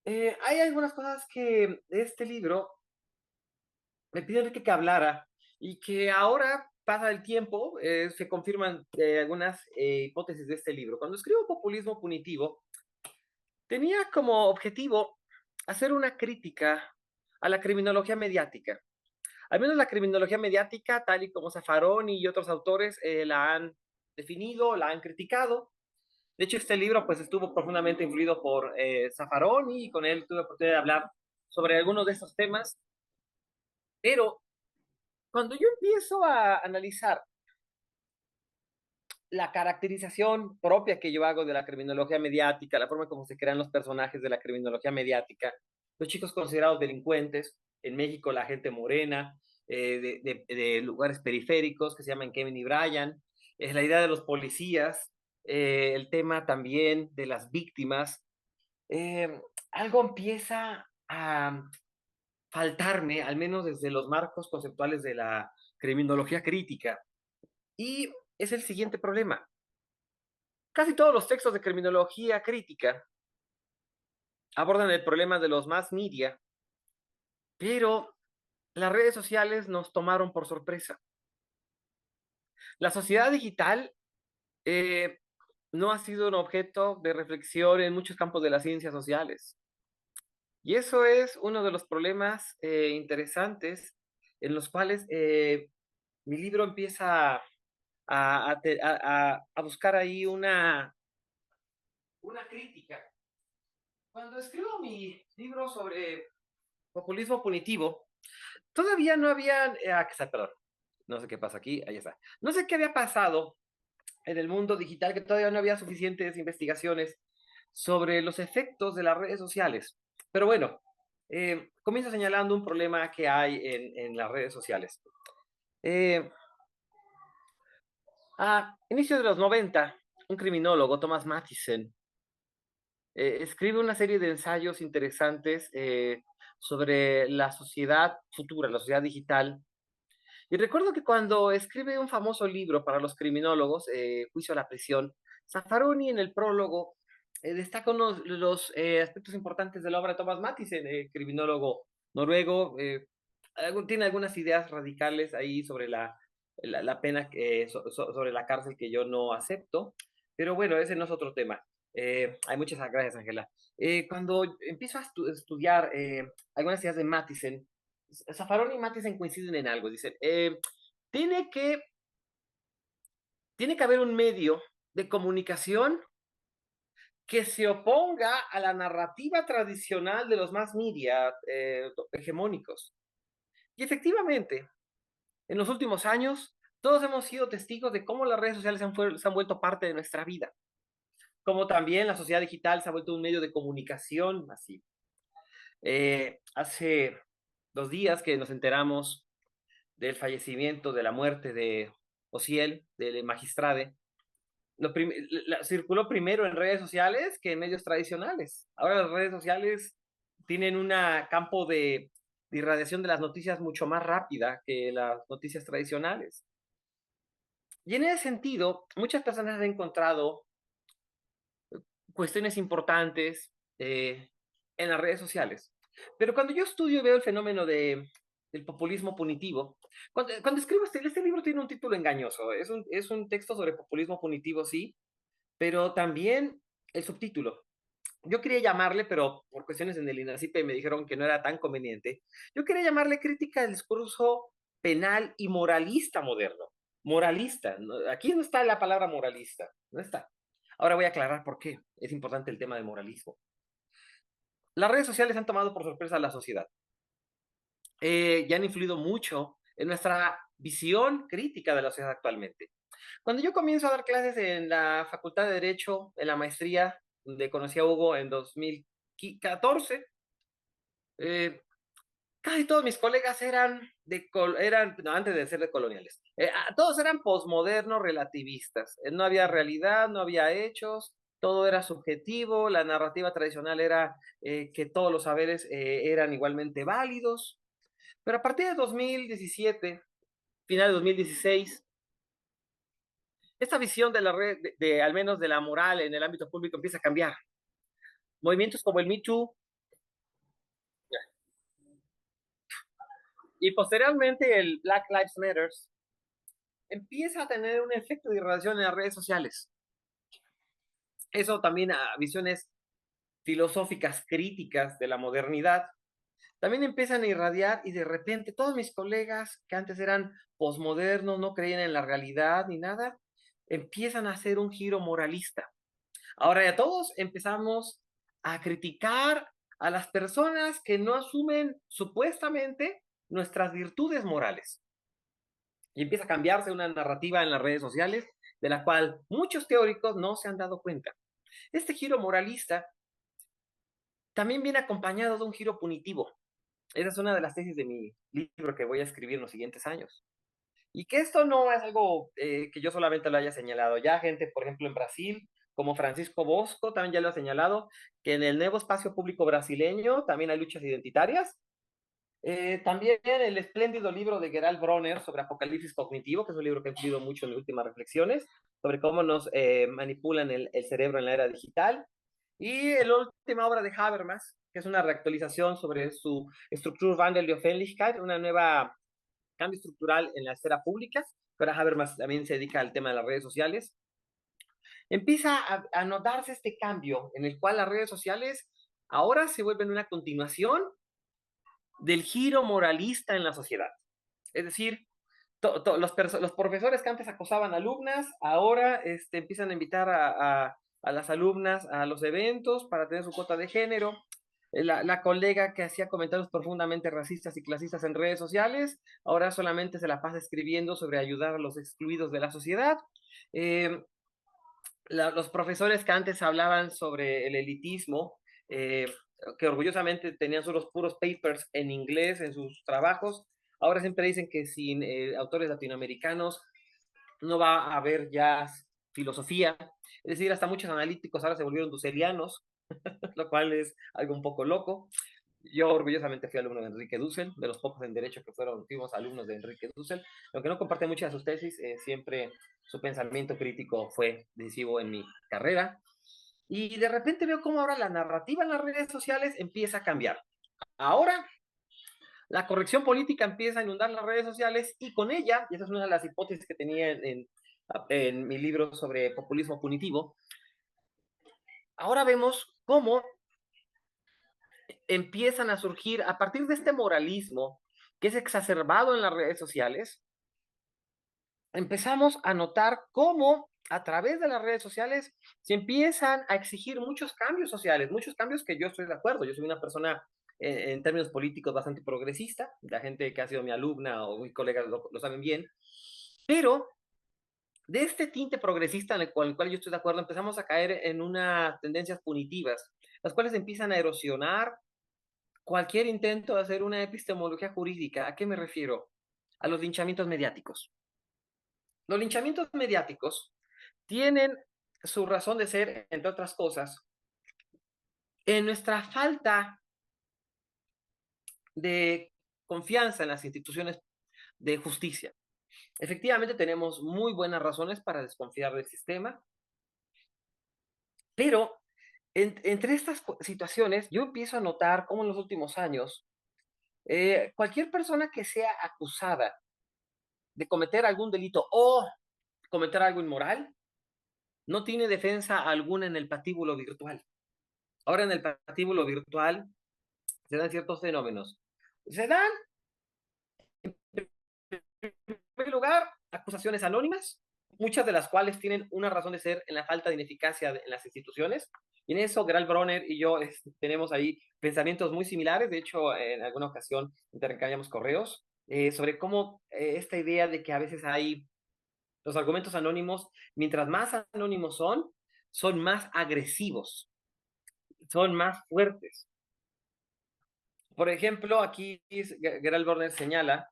hay algunas cosas que este libro me pidió Enrique que hablara, y que ahora pasa el tiempo, se confirman algunas hipótesis de este libro. Cuando escribo Populismo Punitivo, tenía como objetivo hacer una crítica a la criminología mediática. Al menos la criminología mediática, tal y como Zaffaroni y otros autores la han definido, la han criticado. De hecho, este libro pues estuvo profundamente influido por Zaffaroni y con él tuve la oportunidad de hablar sobre algunos de estos temas. Pero cuando yo empiezo a analizar la caracterización propia que yo hago de la criminología mediática, la forma como se crean los personajes de la criminología mediática, los chicos considerados delincuentes, en México la gente morena, de lugares periféricos que se llaman Kevin y Brian, es la idea de los policías, el tema también de las víctimas, algo empieza a faltarme, al menos desde los marcos conceptuales de la criminología crítica. Y es el siguiente problema. Casi todos los textos de criminología crítica abordan el problema de los mass media, pero las redes sociales nos tomaron por sorpresa. La sociedad digital no ha sido un objeto de reflexión en muchos campos de las ciencias sociales. Y eso es uno de los problemas interesantes en los cuales mi libro empieza a buscar ahí una crítica. Cuando escribo mi libro sobre populismo punitivo, todavía no había, perdón, no sé qué pasa aquí, ahí está. No sé qué había pasado en el mundo digital, que todavía no había suficientes investigaciones sobre los efectos de las redes sociales. Pero bueno, comienzo señalando un problema que hay en las redes sociales. A inicios de los 90, un criminólogo, Thomas Mathisen, escribe una serie de ensayos interesantes sobre la sociedad futura, la sociedad digital. Y recuerdo que cuando escribe un famoso libro para los criminólogos, Juicio a la prisión, Zaffaroni en el prólogo destaca unos de los aspectos importantes de la obra de Thomas Mathisen, criminólogo noruego. Tiene algunas ideas radicales ahí sobre la pena, sobre la cárcel que yo no acepto. Pero bueno, ese no es otro tema. Hay muchas gracias, Ángela. Cuando empiezo a estudiar algunas ideas de Mathisen, Zaffaroni y Mathisen coinciden en algo. Dicen, tiene que haber un medio de comunicación que se oponga a la narrativa tradicional de los mass media hegemónicos. Y efectivamente, en los últimos años, todos hemos sido testigos de cómo las redes sociales se han vuelto parte de nuestra vida. Como también la sociedad digital se ha vuelto un medio de comunicación masivo. Hace 2 días que nos enteramos del fallecimiento, de la muerte de Ociel, del magistrade, circuló primero en redes sociales que en medios tradicionales. Ahora las redes sociales tienen un campo de irradiación de las noticias mucho más rápida que las noticias tradicionales. Y en ese sentido, muchas personas han encontrado cuestiones importantes en las redes sociales. Pero cuando yo estudio y veo el fenómeno del populismo punitivo, cuando escribo este libro tiene un título engañoso. Es un texto sobre populismo punitivo, sí, pero también el subtítulo. Yo quería llamarle, pero por cuestiones en el INACIPE me dijeron que no era tan conveniente. Yo quería llamarle crítica del discurso penal y moralista moderno. Moralista. Aquí no está la palabra moralista. No está. Ahora voy a aclarar por qué es importante el tema del moralismo. Las redes sociales han tomado por sorpresa a la sociedad y han influido mucho en nuestra visión crítica de la sociedad actualmente. Cuando yo comienzo a dar clases en la Facultad de Derecho, en la maestría, donde conocí a Hugo en 2014, casi todos mis colegas eran no, antes de ser de coloniales, todos eran posmodernos relativistas. No había realidad, no había hechos, todo era subjetivo, la narrativa tradicional era que todos los saberes eran igualmente válidos. Pero a partir de 2017, final de 2016, esta visión de la red, al menos de la moral en el ámbito público, empieza a cambiar. Movimientos como el Me Too y posteriormente el Black Lives Matter empieza a tener un efecto de irradiación en las redes sociales. Eso también a visiones filosóficas críticas de la modernidad también empiezan a irradiar y de repente todos mis colegas que antes eran posmodernos, no creían en la realidad ni nada, empiezan a hacer un giro moralista. Ahora ya todos empezamos a criticar a las personas que no asumen supuestamente nuestras virtudes morales. Y empieza a cambiarse una narrativa en las redes sociales de la cual muchos teóricos no se han dado cuenta. Este giro moralista también viene acompañado de un giro punitivo. Esa es una de las tesis de mi libro que voy a escribir en los siguientes años. Y que esto no es algo que yo solamente lo haya señalado. Ya gente, por ejemplo, en Brasil, como Francisco Bosco, también ya lo ha señalado, que en el nuevo espacio público brasileño también hay luchas identitarias. También el espléndido libro de Gerald Bronner sobre apocalipsis cognitivo, que es un libro que he influido mucho en mis últimas reflexiones, sobre cómo nos manipulan el cerebro en la era digital. Y la última obra de Habermas, que es una reactualización sobre su Strukturwandel der Öffentlichkeit, una nueva cambio estructural en la esfera pública, pero Habermas también se dedica al tema de las redes sociales. Empieza a notarse este cambio en el cual las redes sociales ahora se vuelven una continuación del giro moralista en la sociedad. Es decir, los profesores que antes acosaban alumnas, ahora empiezan a invitar a las alumnas a los eventos para tener su cuota de género. La colega que hacía comentarios profundamente racistas y clasistas en redes sociales, ahora solamente se la pasa escribiendo sobre ayudar a los excluidos de la sociedad. Los profesores que antes hablaban sobre el elitismo, que orgullosamente tenían solo los puros papers en inglés en sus trabajos, ahora siempre dicen que sin autores latinoamericanos no va a haber ya filosofía. Es decir, hasta muchos analíticos ahora se volvieron dusselianos, lo cual es algo un poco loco. Yo orgullosamente fui alumno de Enrique Dussel, de los pocos en derecho que fuimos alumnos de Enrique Dussel. Aunque no comparte muchas de sus tesis, siempre su pensamiento crítico fue decisivo en mi carrera. Y de repente veo cómo ahora la narrativa en las redes sociales empieza a cambiar. Ahora la corrección política empieza a inundar las redes sociales y con ella, y esa es una de las hipótesis que tenía en mi libro sobre populismo punitivo, ahora vemos cómo empiezan a surgir a partir de este moralismo que es exacerbado en las redes sociales, empezamos a notar cómo a través de las redes sociales se empiezan a exigir muchos cambios sociales, muchos cambios que yo estoy de acuerdo. Yo soy una persona en términos políticos bastante progresista, la gente que ha sido mi alumna o mis colegas lo saben bien, pero de este tinte progresista con el cual yo estoy de acuerdo, empezamos a caer en unas tendencias punitivas, las cuales empiezan a erosionar cualquier intento de hacer una epistemología jurídica. ¿A qué me refiero? A los linchamientos mediáticos. Los linchamientos mediáticos tienen su razón de ser, entre otras cosas, en nuestra falta de confianza en las instituciones de justicia. Efectivamente, tenemos muy buenas razones para desconfiar del sistema, pero entre estas situaciones yo empiezo a notar cómo en los últimos años cualquier persona que sea acusada de cometer algún delito o cometer algo inmoral no tiene defensa alguna en el patíbulo virtual. Ahora en el patíbulo virtual se dan ciertos fenómenos. Se dan, en primer lugar, acusaciones anónimas, muchas de las cuales tienen una razón de ser en la falta de ineficacia en las instituciones. Y en eso, Gerald Bronner y yo tenemos ahí pensamientos muy similares. De hecho, en alguna ocasión intercambiamos correos sobre cómo esta idea de que a veces hay los argumentos anónimos, mientras más anónimos son más agresivos, son más fuertes. Por ejemplo, aquí Gerald Bronner señala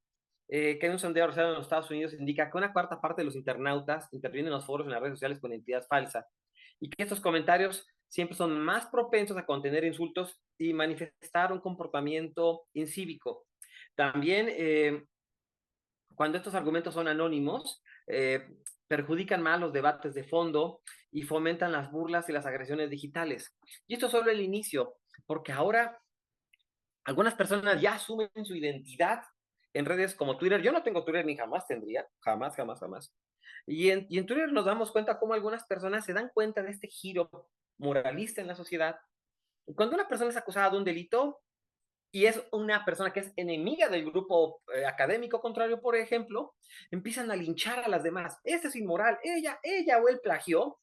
que en un sondeo realizado en los Estados Unidos indica que una cuarta parte de los internautas intervienen en los foros en las redes sociales con identidad falsa y que estos comentarios siempre son más propensos a contener insultos y manifestar un comportamiento incívico. También, cuando estos argumentos son anónimos, perjudican más los debates de fondo y fomentan las burlas y las agresiones digitales. Y esto es solo el inicio, porque ahora algunas personas ya asumen su identidad en redes como Twitter. Yo no tengo Twitter ni jamás tendría, jamás, jamás, jamás. Y en Twitter nos damos cuenta cómo algunas personas se dan cuenta de este giro moralista en la sociedad. Cuando una persona es acusada de un delito y es una persona que es enemiga del grupo académico contrario, por ejemplo, empiezan a linchar a las demás. Este es inmoral, ella o él plagió.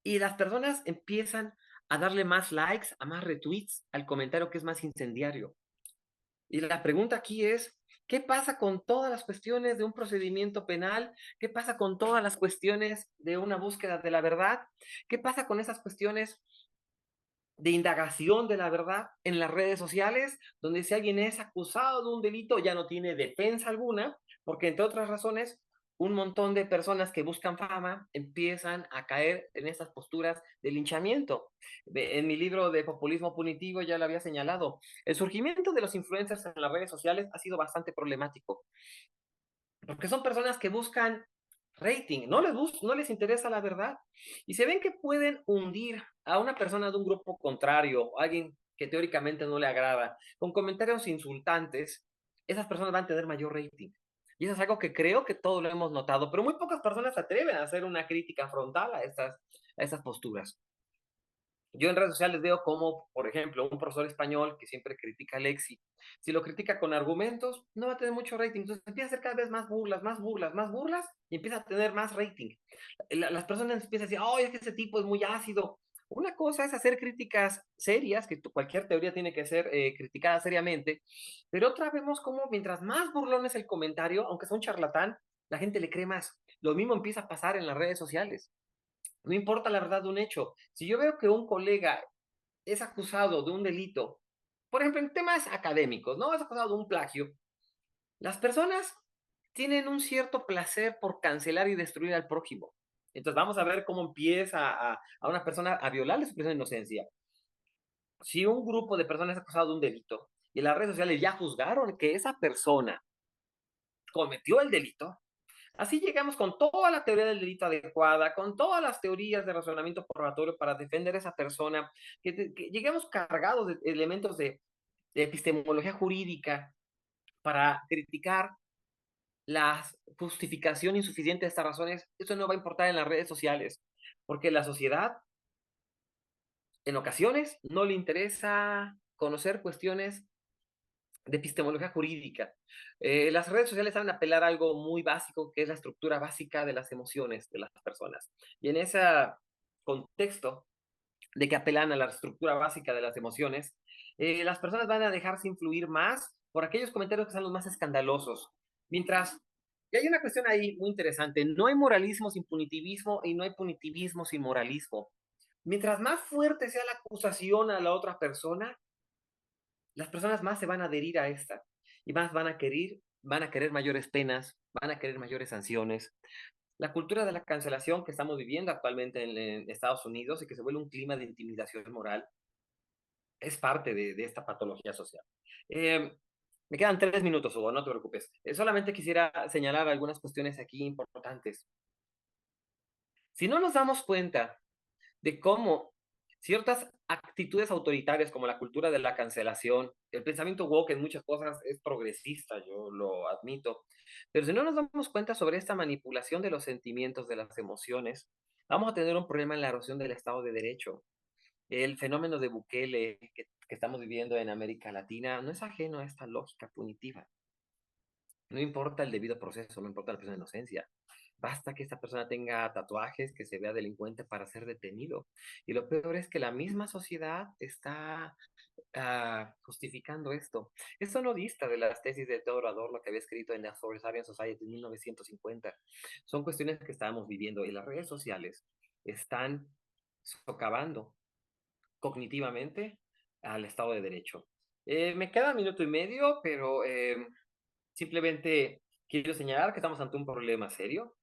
Y las personas empiezan a darle más likes, a más retweets al comentario que es más incendiario. Y la pregunta aquí es, ¿qué pasa con todas las cuestiones de un procedimiento penal? ¿Qué pasa con todas las cuestiones de una búsqueda de la verdad? ¿Qué pasa con esas cuestiones de indagación de la verdad en las redes sociales, donde si alguien es acusado de un delito ya no tiene defensa alguna, porque entre otras razones, un montón de personas que buscan fama empiezan a caer en esas posturas de linchamiento? En mi libro de populismo punitivo ya lo había señalado. El surgimiento de los influencers en las redes sociales ha sido bastante problemático, porque son personas que buscan rating, no les interesa la verdad, y se ven que pueden hundir a una persona de un grupo contrario, a alguien que teóricamente no le agrada, con comentarios insultantes. Esas personas van a tener mayor rating. Y eso es algo que creo que todos lo hemos notado, pero muy pocas personas se atreven a hacer una crítica frontal a estas posturas. Yo en redes sociales veo como, por ejemplo, un profesor español que siempre critica a Lexi, si lo critica con argumentos, no va a tener mucho rating. Entonces empieza a hacer cada vez más burlas, más burlas, más burlas, y empieza a tener más rating. Las personas empiezan a decir, oh, es que ese tipo es muy ácido. Una cosa es hacer críticas serias, que cualquier teoría tiene que ser criticada seriamente, pero otra vemos como mientras más burlón es el comentario, aunque sea un charlatán, la gente le cree más. Lo mismo empieza a pasar en las redes sociales. No importa la verdad de un hecho. Si yo veo que un colega es acusado de un delito, por ejemplo, en temas académicos, ¿no? Es acusado de un plagio. Las personas tienen un cierto placer por cancelar y destruir al prójimo. Entonces vamos a ver cómo empieza a una persona a violarle su presunción de inocencia. Si un grupo de personas es acusado de un delito y las redes sociales ya juzgaron que esa persona cometió el delito, así llegamos con toda la teoría del delito adecuada, con todas las teorías de razonamiento probatorio para defender a esa persona, que lleguemos cargados de elementos de epistemología jurídica para criticar la justificación insuficiente de estas razones. Eso no va a importar en las redes sociales, porque la sociedad en ocasiones no le interesa conocer cuestiones de epistemología jurídica. Las redes sociales saben apelar a algo muy básico, que es la estructura básica de las emociones de las personas. Y en ese contexto de que apelan a la estructura básica de las emociones, las personas van a dejarse influir más por aquellos comentarios que son los más escandalosos. Mientras, y hay una cuestión ahí muy interesante, no hay moralismo sin punitivismo y no hay punitivismo sin moralismo. Mientras más fuerte sea la acusación a la otra persona, las personas más se van a adherir a esta y más van a querer mayores penas, van a querer mayores sanciones. La cultura de la cancelación que estamos viviendo actualmente en Estados Unidos y que se vuelve un clima de intimidación moral es parte de esta patología social. Me quedan 3 minutos, Hugo, no te preocupes. Solamente quisiera señalar algunas cuestiones aquí importantes. Si no nos damos cuenta de cómo ciertas actitudes autoritarias como la cultura de la cancelación, el pensamiento woke en muchas cosas es progresista, yo lo admito, pero si no nos damos cuenta sobre esta manipulación de los sentimientos, de las emociones, vamos a tener un problema en la erosión del Estado de Derecho. El fenómeno de Bukele que estamos viviendo en América Latina no es ajeno a esta lógica punitiva. No importa el debido proceso, no importa la presunción de inocencia. Basta que esta persona tenga tatuajes, que se vea delincuente para ser detenido. Y lo peor es que la misma sociedad está justificando esto. Esto no dista de las tesis de Theodor Adorno que había escrito en The Authoritarian Society en 1950. Son cuestiones que estamos viviendo y las redes sociales están socavando cognitivamente al Estado de Derecho. Me queda 1 minuto y medio, pero simplemente quiero señalar que estamos ante un problema serio.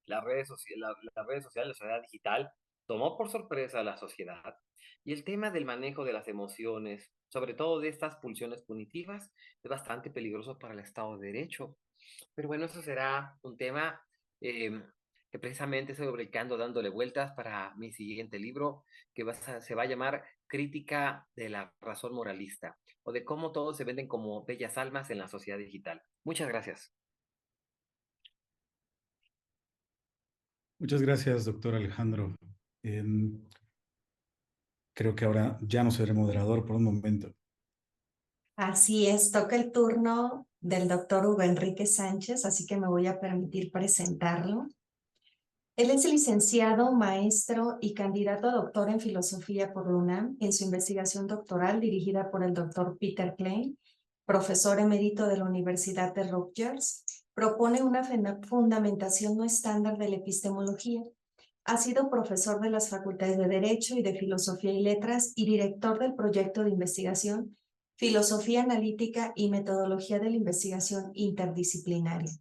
Las redes sociales, la sociedad digital tomó por sorpresa a la sociedad y el tema del manejo de las emociones, sobre todo de estas pulsiones punitivas, es bastante peligroso para el Estado de Derecho. Pero bueno, eso será un tema que precisamente sobre el que ando dándole vueltas para mi siguiente libro, que se va a llamar Crítica de la razón moralista, o de cómo todos se venden como bellas almas en la sociedad digital. Muchas gracias. Muchas gracias, doctor Alejandro. Creo que ahora ya no seré moderador por un momento. Así es, toca el turno del doctor Hugo Enrique Sánchez, así que me voy a permitir presentarlo. Él es licenciado, maestro y candidato a doctor en filosofía por la UNAM en su investigación doctoral dirigida por el doctor Peter Klein, profesor emérito de la Universidad de Rutgers. Propone una fundamentación no estándar de la epistemología. Ha sido profesor de las facultades de Derecho y de Filosofía y Letras y director del proyecto de investigación Filosofía Analítica y Metodología de la Investigación Interdisciplinaria.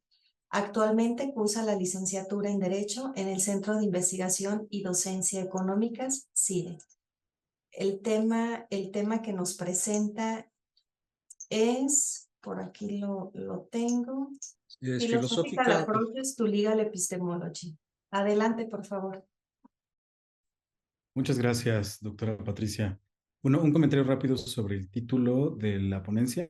Actualmente cursa la licenciatura en Derecho en el Centro de Investigación y Docencia Económicas, CIDE. El tema que nos presenta es, por aquí lo tengo, Es Philosophical filosófica. Approaches to Legal Epistemology. Adelante, por favor. Muchas gracias, doctora Patricia. Bueno, un comentario rápido sobre el título de la ponencia.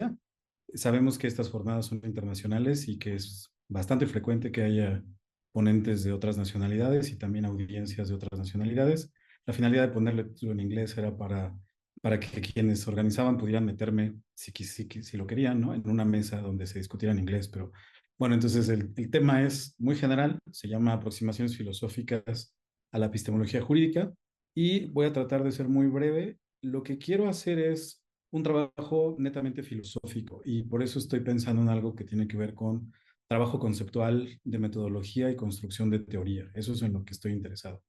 Sabemos que estas jornadas son internacionales y que es bastante frecuente que haya ponentes de otras nacionalidades y también audiencias de otras nacionalidades. La finalidad de ponerle título en inglés era para que quienes organizaban pudieran meterme, si lo querían, ¿no?, en una mesa donde se discutiera en inglés. Pero bueno, entonces el tema es muy general, se llama Aproximaciones filosóficas a la epistemología jurídica y voy a tratar de ser muy breve. Lo que quiero hacer es un trabajo netamente filosófico y por eso estoy pensando en algo que tiene que ver con trabajo conceptual de metodología y construcción de teoría. Eso es en lo que estoy interesado.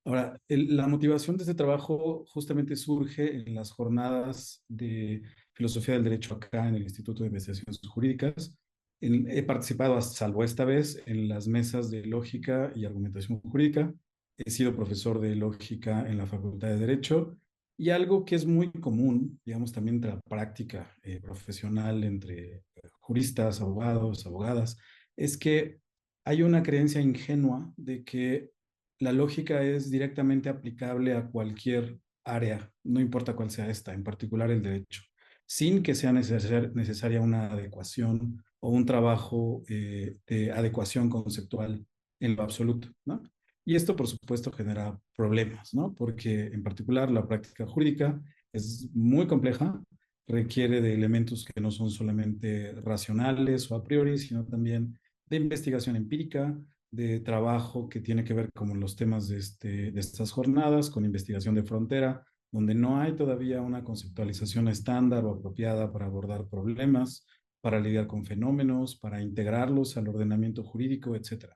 Ahora, la motivación de este trabajo justamente surge en las jornadas de filosofía del derecho acá en el Instituto de Investigaciones Jurídicas. He participado, salvo esta vez, en las mesas de lógica y argumentación jurídica. He sido profesor de lógica en la Facultad de Derecho y algo que es muy común, digamos, también entre la práctica profesional entre juristas, abogados, abogadas, es que hay una creencia ingenua de que la lógica es directamente aplicable a cualquier área, no importa cuál sea esta, en particular el derecho, sin que sea necesaria una adecuación o un trabajo de adecuación conceptual en lo absoluto, ¿no? Y esto, por supuesto, genera problemas, ¿no? Porque en particular la práctica jurídica es muy compleja, requiere de elementos que no son solamente racionales o a priori, sino también de investigación empírica, de trabajo que tiene que ver con los temas de estas jornadas, con investigación de frontera, donde no hay todavía una conceptualización estándar o apropiada para abordar problemas, para lidiar con fenómenos, para integrarlos al ordenamiento jurídico, etc.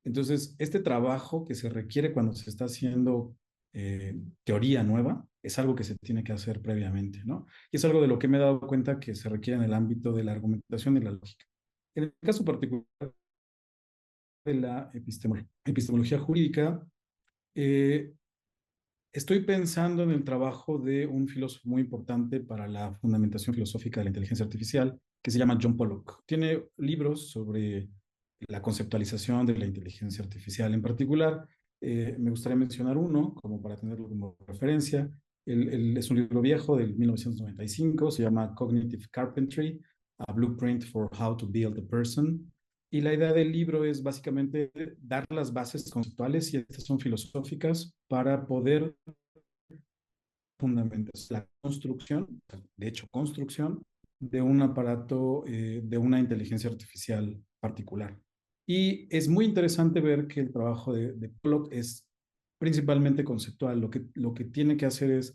Entonces, este trabajo que se requiere cuando se está haciendo teoría nueva es algo que se tiene que hacer previamente, ¿no? Y es algo de lo que me he dado cuenta que se requiere en el ámbito de la argumentación y la lógica. En el caso particular de la epistemología jurídica, estoy pensando en el trabajo de un filósofo muy importante para la fundamentación filosófica de la inteligencia artificial, que se llama John Pollock. Tiene libros sobre la conceptualización de la inteligencia artificial. En particular, me gustaría mencionar uno, como para tenerlo como referencia. Es un libro viejo del 1995, se llama Cognitive Carpentry, A Blueprint for How to Build a Person. Y la idea del libro es básicamente dar las bases conceptuales, y estas son filosóficas, para poder fundamentar la construcción, de hecho, construcción de un aparato, de una inteligencia artificial particular. Y es muy interesante ver que el trabajo de Pollock es principalmente conceptual. Lo que tiene que hacer es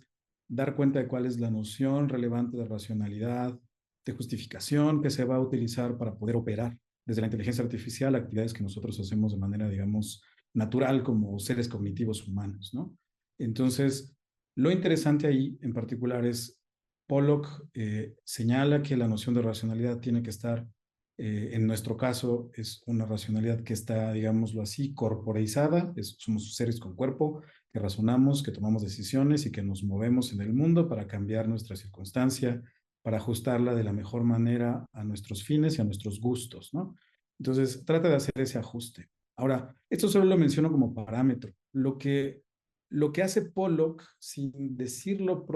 dar cuenta de cuál es la noción relevante de racionalidad, de justificación que se va a utilizar para poder operar desde la inteligencia artificial actividades que nosotros hacemos de manera, digamos, natural como seres cognitivos humanos, ¿no? Entonces, lo interesante ahí en particular es Pollock señala que la noción de racionalidad tiene que estar, en nuestro caso, es una racionalidad que está, digámoslo así, corporeizada, somos seres con cuerpo, que razonamos, que tomamos decisiones y que nos movemos en el mundo para cambiar nuestra circunstancia, para ajustarla de la mejor manera a nuestros fines y a nuestros gustos, ¿no? Entonces, trata de hacer ese ajuste. Ahora, esto solo lo menciono como parámetro. Lo que hace Pollock, sin decirlo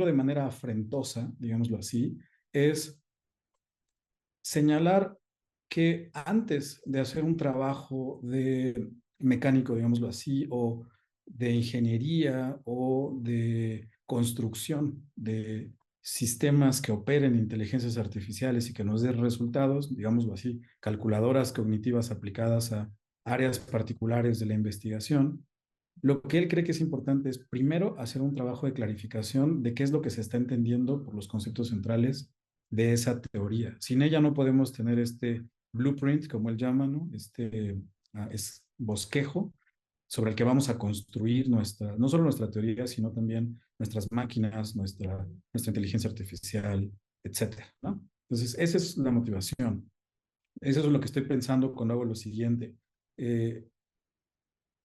de manera afrentosa, digámoslo así, es señalar que antes de hacer un trabajo de mecánico, digámoslo así, o de ingeniería o de construcción de sistemas que operen inteligencias artificiales y que nos den resultados, digámoslo así, calculadoras cognitivas aplicadas a áreas particulares de la investigación, lo que él cree que es importante es primero hacer un trabajo de clarificación de qué es lo que se está entendiendo por los conceptos centrales de esa teoría. Sin ella no podemos tener este blueprint, como él llama, ¿no? Es bosquejo sobre el que vamos a construir no solo nuestra teoría, sino también nuestras máquinas, nuestra inteligencia artificial, etcétera, ¿no? Entonces, esa es la motivación. Eso es lo que estoy pensando cuando hago lo siguiente.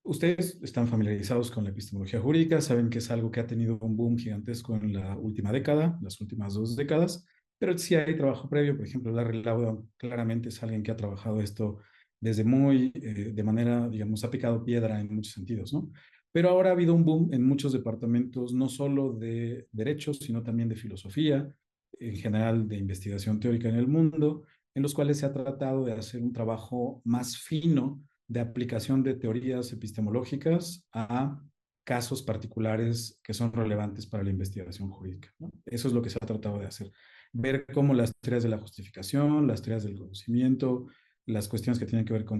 Ustedes están familiarizados con la epistemología jurídica, saben que es algo que ha tenido un boom gigantesco en la última década, las últimas 2 décadas, pero sí hay trabajo previo. Por ejemplo, Larry Lauda claramente es alguien que ha trabajado esto desde de manera, digamos, ha picado piedra en muchos sentidos, ¿no? Pero ahora ha habido un boom en muchos departamentos, no solo de derechos, sino también de filosofía, en general de investigación teórica en el mundo, en los cuales se ha tratado de hacer un trabajo más fino de aplicación de teorías epistemológicas a casos particulares que son relevantes para la investigación jurídica, ¿no? Eso es lo que se ha tratado de hacer. Ver cómo las teorías de la justificación, las teorías del conocimiento, las cuestiones que tienen que ver con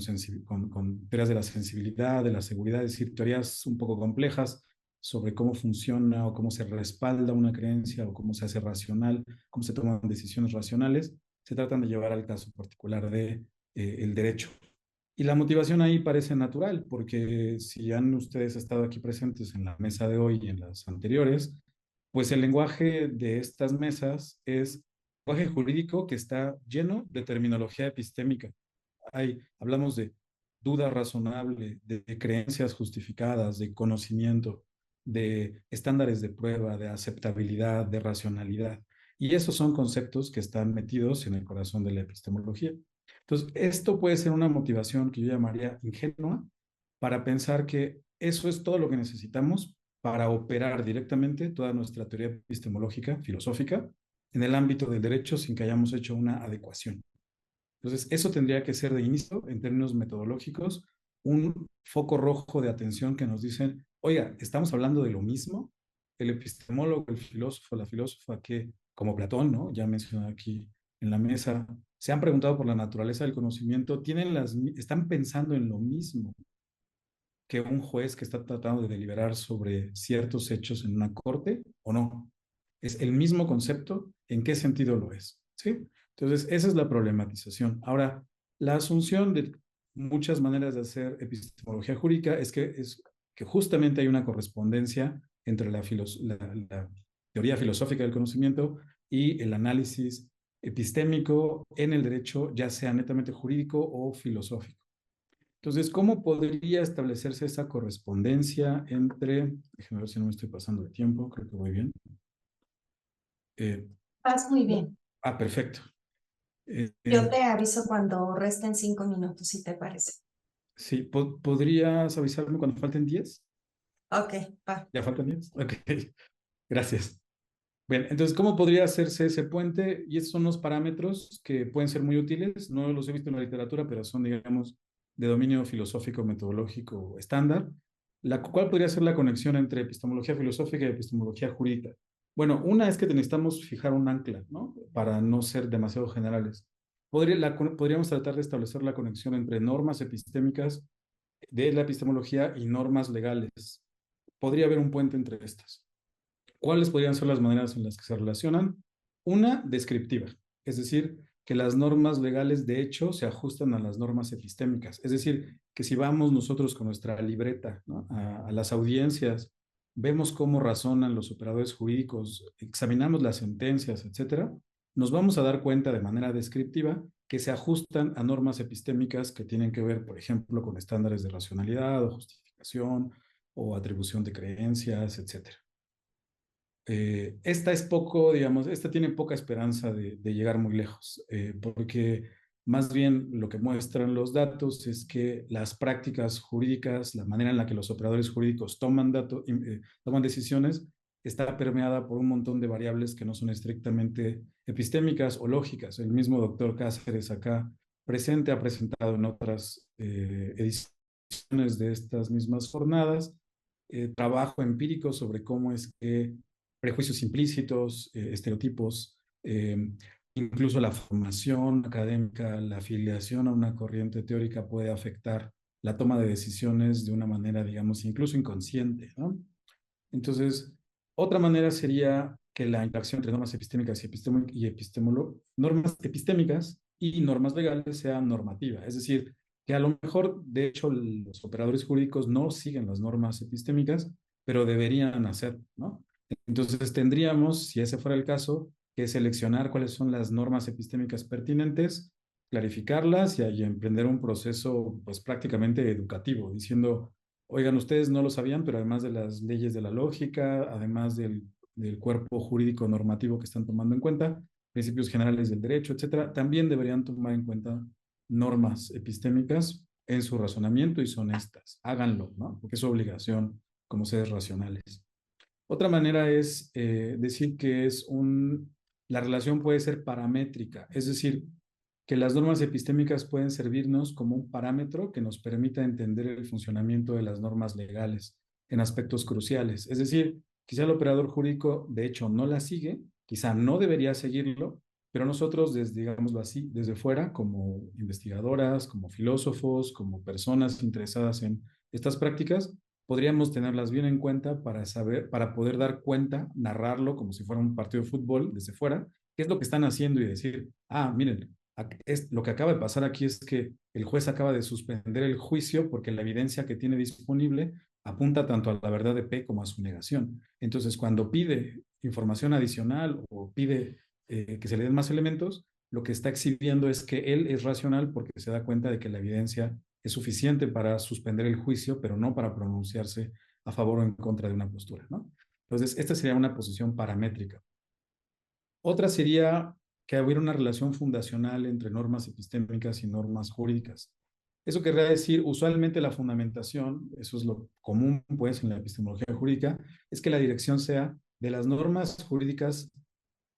teorías de la sensibilidad, de la seguridad, es decir, teorías un poco complejas sobre cómo funciona o cómo se respalda una creencia o cómo se hace racional, cómo se toman decisiones racionales, se tratan de llevar al caso particular de el derecho. Y la motivación ahí parece natural, porque si han ustedes estado aquí presentes en la mesa de hoy y en las anteriores, pues el lenguaje de estas mesas es lenguaje jurídico que está lleno de terminología epistémica. Hablamos de duda razonable, de creencias justificadas, de conocimiento, de estándares de prueba, de aceptabilidad, de racionalidad. Y esos son conceptos que están metidos en el corazón de la epistemología. Entonces, esto puede ser una motivación que yo llamaría ingenua para pensar que eso es todo lo que necesitamos para operar directamente toda nuestra teoría epistemológica, filosófica, en el ámbito del derecho sin que hayamos hecho una adecuación. Entonces, eso tendría que ser de inicio, en términos metodológicos, un foco rojo de atención que nos dicen, oiga, ¿estamos hablando de lo mismo? El epistemólogo, el filósofo, la filósofa que, como Platón, ¿no? Ya mencionado aquí en la mesa, se han preguntado por la naturaleza del conocimiento, están pensando en lo mismo que un juez que está tratando de deliberar sobre ciertos hechos en una corte o no. Es el mismo concepto, ¿en qué sentido lo es? ¿Sí? Entonces, esa es la problematización. Ahora, la asunción de muchas maneras de hacer epistemología jurídica es que justamente hay una correspondencia entre la teoría filosófica del conocimiento y el análisis epistémico en el derecho, ya sea netamente jurídico o filosófico. Entonces, ¿cómo podría establecerse esa correspondencia entre, déjenme ver si no me estoy pasando de tiempo, creo que voy bien. Vas muy bien. Perfecto. Yo te aviso cuando resten 5 minutos, si te parece. Sí, ¿podrías avisarme cuando falten 10? Ok, va. ¿Ya faltan 10? Ok, gracias. Bien, entonces, ¿cómo podría hacerse ese puente? Y estos son los parámetros que pueden ser muy útiles. No los he visto en la literatura, pero son, digamos, de dominio filosófico, metodológico estándar. ¿Cuál podría ser la conexión entre epistemología filosófica y epistemología jurídica? Bueno, una es que necesitamos fijar un ancla, ¿no? Para no ser demasiado generales. Podríamos tratar de establecer la conexión entre normas epistémicas de la epistemología y normas legales. Podría haber un puente entre estas. ¿Cuáles podrían ser las maneras en las que se relacionan? Una, descriptiva, es decir, que las normas legales de hecho se ajustan a las normas epistémicas. Es decir, que si vamos nosotros con nuestra libreta, ¿no? a las audiencias, vemos cómo razonan los operadores jurídicos, examinamos las sentencias, etcétera, nos vamos a dar cuenta de manera descriptiva que se ajustan a normas epistémicas que tienen que ver, por ejemplo, con estándares de racionalidad o justificación o atribución de creencias, etcétera. Esta es poco, digamos, esta tiene poca esperanza de llegar muy lejos, porque Más bien lo que muestran los datos es que las prácticas jurídicas, la manera en la que los operadores jurídicos toman decisiones, está permeada por un montón de variables que no son estrictamente epistémicas o lógicas. El mismo doctor Cáceres acá presente ha presentado en otras ediciones de estas mismas jornadas trabajo empírico sobre cómo es que prejuicios implícitos, estereotipos, incluso la formación académica, la afiliación a una corriente teórica puede afectar la toma de decisiones de una manera, digamos, incluso inconsciente, ¿no? Entonces, otra manera sería que la interacción entre normas epistémicas normas epistémicas y normas legales sea normativa. Es decir, que a lo mejor, de hecho, los operadores jurídicos no siguen las normas epistémicas, pero deberían hacerlo, ¿no? Entonces, tendríamos, si ese fuera el caso, que seleccionar cuáles son las normas epistémicas pertinentes, clarificarlas y emprender un proceso, pues, prácticamente educativo, diciendo, oigan, ustedes no lo sabían, pero además de las leyes de la lógica, además del cuerpo jurídico normativo que están tomando en cuenta, principios generales del derecho, etcétera, también deberían tomar en cuenta normas epistémicas en su razonamiento y son estas. Háganlo, ¿no? Porque es su obligación como seres racionales. Otra manera es decir que la relación puede ser paramétrica, es decir, que las normas epistémicas pueden servirnos como un parámetro que nos permita entender el funcionamiento de las normas legales en aspectos cruciales. Es decir, quizá el operador jurídico, de hecho, no la sigue, quizá no debería seguirlo, pero nosotros, digámoslo así, desde fuera, como investigadoras, como filósofos, como personas interesadas en estas prácticas, podríamos tenerlas bien en cuenta para poder dar cuenta, narrarlo como si fuera un partido de fútbol desde fuera, qué es lo que están haciendo y decir, miren, lo que acaba de pasar aquí es que el juez acaba de suspender el juicio porque la evidencia que tiene disponible apunta tanto a la verdad de P como a su negación. Entonces, cuando pide información adicional o pide que se le den más elementos, lo que está exhibiendo es que él es racional porque se da cuenta de que la evidencia es suficiente para suspender el juicio, pero no para pronunciarse a favor o en contra de una postura, ¿no? Entonces, esta sería una posición paramétrica. Otra sería que hubiera una relación fundacional entre normas epistémicas y normas jurídicas. Eso querría decir, usualmente la fundamentación, eso es lo común pues en la epistemología jurídica, es que la dirección sea de las normas jurídicas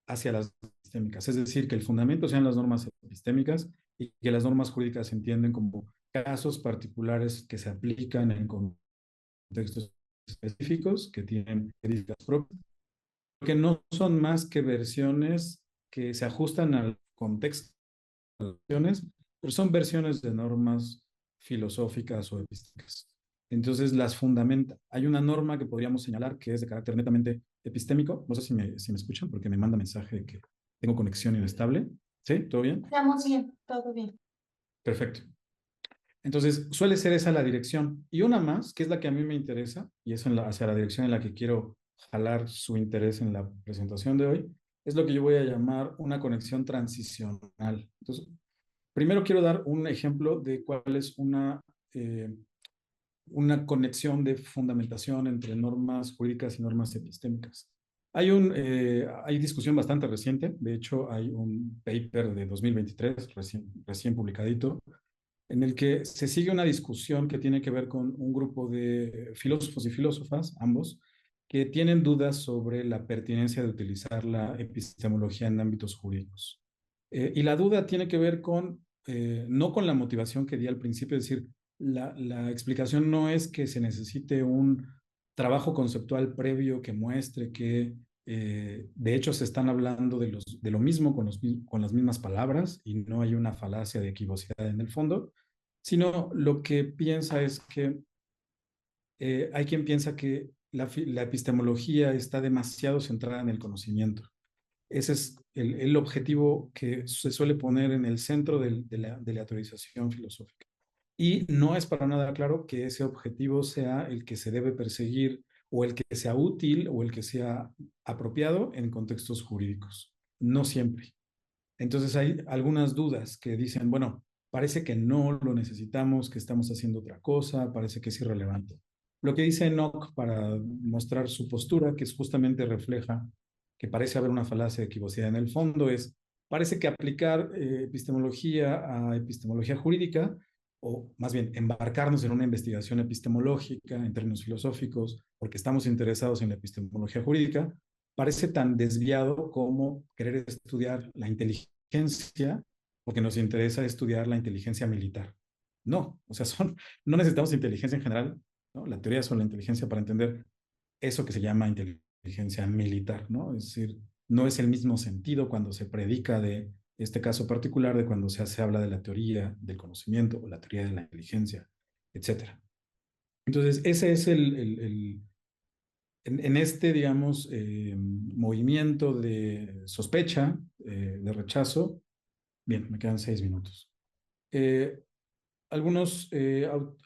hacia las epistémicas, es decir, que el fundamento sean las normas epistémicas y que las normas jurídicas se entienden como casos particulares que se aplican en contextos específicos, que tienen características propias, que no son más que versiones que se ajustan al contexto, pero son versiones de normas filosóficas o epistémicas. Entonces las fundamenta. Hay una norma que podríamos señalar que es de carácter netamente epistémico. No sé si me escuchan porque me manda mensaje de que tengo conexión inestable. ¿Sí? ¿Todo bien? Estamos bien, todo bien. Perfecto. Entonces suele ser esa la dirección. Y una más, que es la que a mí me interesa, y es hacia la dirección en la que quiero jalar su interés en la presentación de hoy, es lo que yo voy a llamar una conexión transicional. Entonces, primero quiero dar un ejemplo de cuál es una conexión de fundamentación entre normas jurídicas y normas epistémicas. Hay discusión bastante reciente, de hecho hay un paper de 2023, recién publicadito, en el que se sigue una discusión que tiene que ver con un grupo de filósofos y filósofas, ambos, que tienen dudas sobre la pertinencia de utilizar la epistemología en ámbitos jurídicos. Y la duda tiene que ver no con la motivación que di al principio, es decir, la explicación no es que se necesite un trabajo conceptual previo que muestre que de hecho se están hablando de lo mismo con las mismas palabras y no hay una falacia de equivocidad en el fondo, sino lo que piensa es que hay quien piensa que la epistemología está demasiado centrada en el conocimiento. Ese es el objetivo que se suele poner en el centro de la teorización filosófica. Y no es para nada claro que ese objetivo sea el que se debe perseguir o el que sea útil o el que sea apropiado en contextos jurídicos. No siempre. Entonces hay algunas dudas que dicen, bueno, parece que no lo necesitamos, que estamos haciendo otra cosa, parece que es irrelevante. Lo que dice Enoch para mostrar su postura, que justamente refleja que parece haber una falacia de equivocidad en el fondo, es parece que aplicar epistemología a epistemología jurídica, o más bien embarcarnos en una investigación epistemológica en términos filosóficos, porque estamos interesados en la epistemología jurídica, parece tan desviado como querer estudiar la inteligencia, porque nos interesa estudiar la inteligencia militar. No, o sea, no necesitamos inteligencia en general, ¿no? La teoría sobre la inteligencia para entender eso que se llama inteligencia militar, ¿no? Es decir, no es el mismo sentido cuando se predica de este caso particular de cuando se habla de la teoría del conocimiento o la teoría de la inteligencia, etc. Entonces, ese es en este, digamos, movimiento de sospecha, de rechazo. Bien, me quedan 6 minutos. Algunos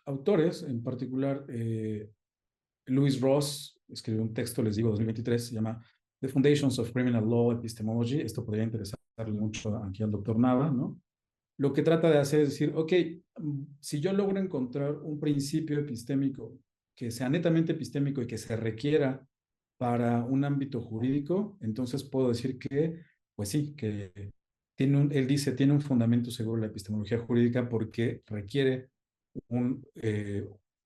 autores, en particular, Lewis Ross escribió un texto, les digo, 2023, se llama The Foundations of Criminal Law Epistemology. Esto podría interesarle mucho aquí al doctor Nava, ¿no? Lo que trata de hacer es decir, ok, si yo logro encontrar un principio epistémico que sea netamente epistémico y que se requiera para un ámbito jurídico, entonces puedo decir que, pues sí, que él dice, tiene un fundamento seguro la epistemología jurídica porque requiere un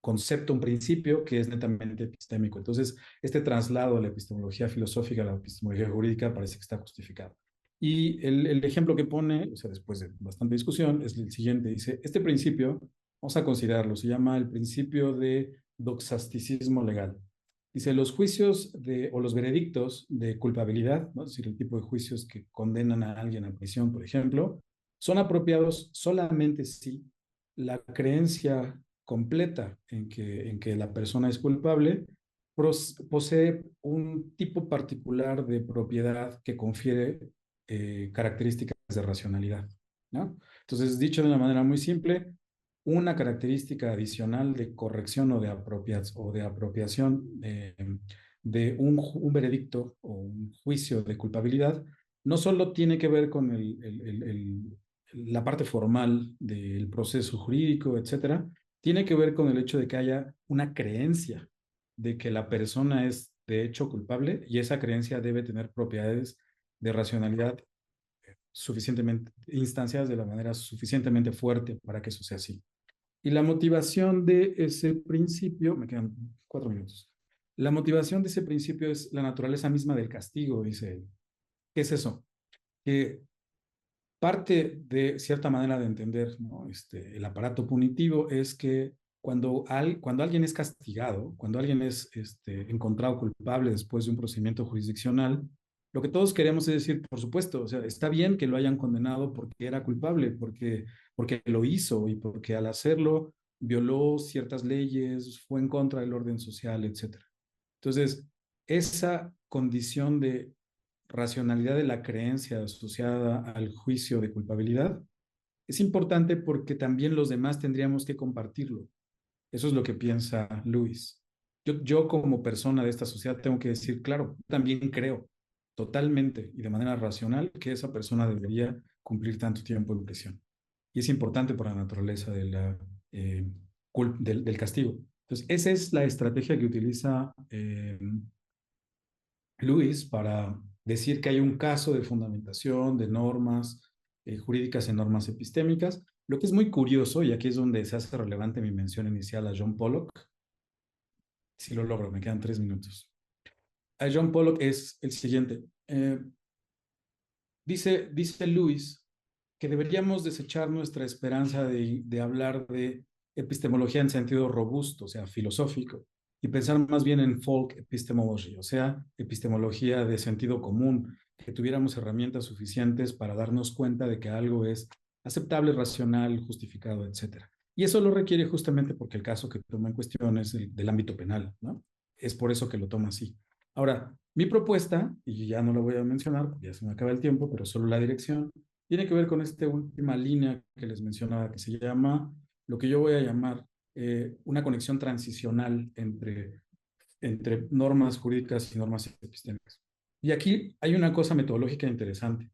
concepto, un principio que es netamente epistémico. Entonces, este traslado de la epistemología filosófica a la epistemología jurídica parece que está justificado. Y el ejemplo que pone, o sea, después de bastante discusión, es el siguiente. Dice, este principio, vamos a considerarlo, se llama el principio de doxasticismo legal. Dice, los juicios o los veredictos de culpabilidad, ¿no? Es decir, el tipo de juicios que condenan a alguien a prisión, por ejemplo, son apropiados solamente si la creencia completa en que la persona es culpable posee un tipo particular de propiedad que confiere características de racionalidad, ¿no? Entonces, dicho de una manera muy simple, una característica adicional de corrección o de apropiación de un veredicto o un juicio de culpabilidad no solo tiene que ver con la parte formal del proceso jurídico, etcétera, tiene que ver con el hecho de que haya una creencia de que la persona es de hecho culpable y esa creencia debe tener propiedades de racionalidad suficientemente instanciadas de la manera suficientemente fuerte para que eso sea así. Y la motivación de ese principio, me quedan 4 minutos. La motivación de ese principio es la naturaleza misma del castigo, dice él. ¿Qué es eso? Que parte de cierta manera de entender, ¿no? El aparato punitivo es que cuando alguien es castigado, cuando alguien es encontrado culpable después de un procedimiento jurisdiccional, lo que todos queremos es decir, por supuesto, o sea, está bien que lo hayan condenado porque era culpable, porque lo hizo y porque al hacerlo violó ciertas leyes, fue en contra del orden social, etc. Entonces, esa condición de racionalidad de la creencia asociada al juicio de culpabilidad es importante porque también los demás tendríamos que compartirlo. Eso es lo que piensa Lewis. Yo como persona de esta sociedad tengo que decir, claro, también creo totalmente y de manera racional que esa persona debería cumplir tanto tiempo en prisión. Y es importante por la naturaleza del castigo. Entonces, esa es la estrategia que utiliza Lewis para decir que hay un caso de fundamentación de normas jurídicas en normas epistémicas. Lo que es muy curioso, y aquí es donde se hace relevante mi mención inicial a John Pollock, si lo logro, me quedan 3 minutos. A John Pollock es el siguiente. Dice Lewis que deberíamos desechar nuestra esperanza de hablar de epistemología en sentido robusto, o sea, filosófico, y pensar más bien en folk epistemology, o sea, epistemología de sentido común, que tuviéramos herramientas suficientes para darnos cuenta de que algo es aceptable, racional, justificado, etc. Y eso lo requiere justamente porque el caso que toma en cuestión es del ámbito penal, ¿no? Es por eso que lo toma así. Ahora, mi propuesta, y ya no la voy a mencionar, ya se me acaba el tiempo, pero solo la dirección, tiene que ver con esta última línea que les mencionaba, que se llama, lo que yo voy a llamar una conexión transicional entre normas jurídicas y normas epistémicas. Y aquí hay una cosa metodológica interesante.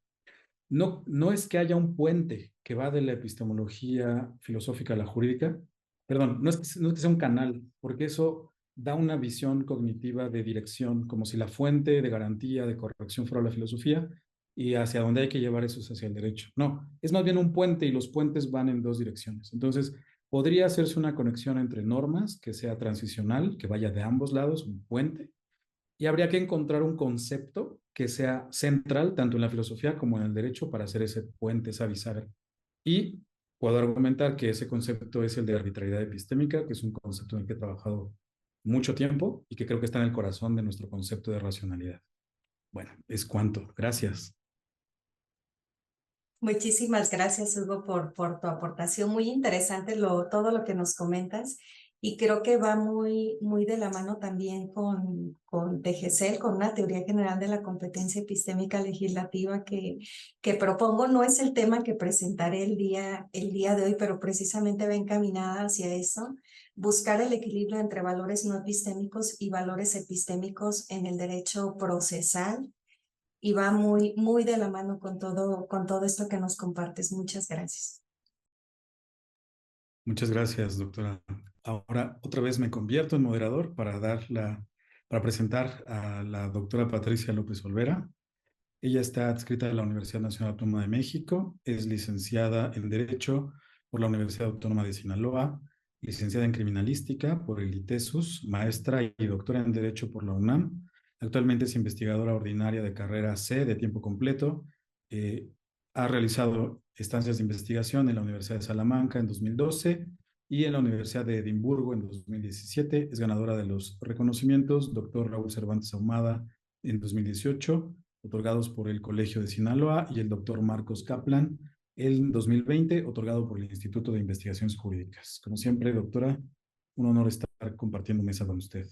No es que haya un puente que va de la epistemología filosófica a la jurídica, perdón, no es que sea un canal, porque eso da una visión cognitiva de dirección, como si la fuente de garantía, de corrección fuera la filosofía, y hacia dónde hay que llevar eso es hacia el derecho. No, es más bien un puente y los puentes van en dos direcciones. Entonces, podría hacerse una conexión entre normas que sea transicional, que vaya de ambos lados, un puente, y habría que encontrar un concepto que sea central tanto en la filosofía como en el derecho para hacer ese puente, esa bisagra. Y puedo argumentar que ese concepto es el de arbitrariedad epistémica, que es un concepto en el que he trabajado mucho tiempo y que creo que está en el corazón de nuestro concepto de racionalidad. Bueno, es cuanto. Gracias. Muchísimas gracias, Hugo, por tu aportación. Muy interesante todo lo que nos comentas y creo que va muy de la mano también con TGCL, con una teoría general de la competencia epistémica legislativa que propongo. No es el tema que presentaré el día de hoy, pero precisamente va encaminada hacia eso, buscar el equilibrio entre valores no epistémicos y valores epistémicos en el derecho procesal. Y va muy de la mano con todo esto que nos compartes. Muchas gracias. Muchas gracias, doctora. Ahora otra vez me convierto en moderador para presentar a la doctora Patricia López Olvera. Ella está adscrita a la Universidad Nacional Autónoma de México, es licenciada en Derecho por la Universidad Autónoma de Sinaloa, licenciada en Criminalística por el ITESUS, maestra y doctora en Derecho por la UNAM. Actualmente es investigadora ordinaria de carrera C de tiempo completo. Ha realizado estancias de investigación en la Universidad de Salamanca en 2012 y en la Universidad de Edimburgo en 2017. Es ganadora de los reconocimientos Dr. Raúl Cervantes Ahumada en 2018, otorgados por el Colegio de Sinaloa, y el Dr. Marcos Kaplan en 2020, otorgado por el Instituto de Investigaciones Jurídicas. Como siempre, doctora, un honor estar compartiendo mesa con usted.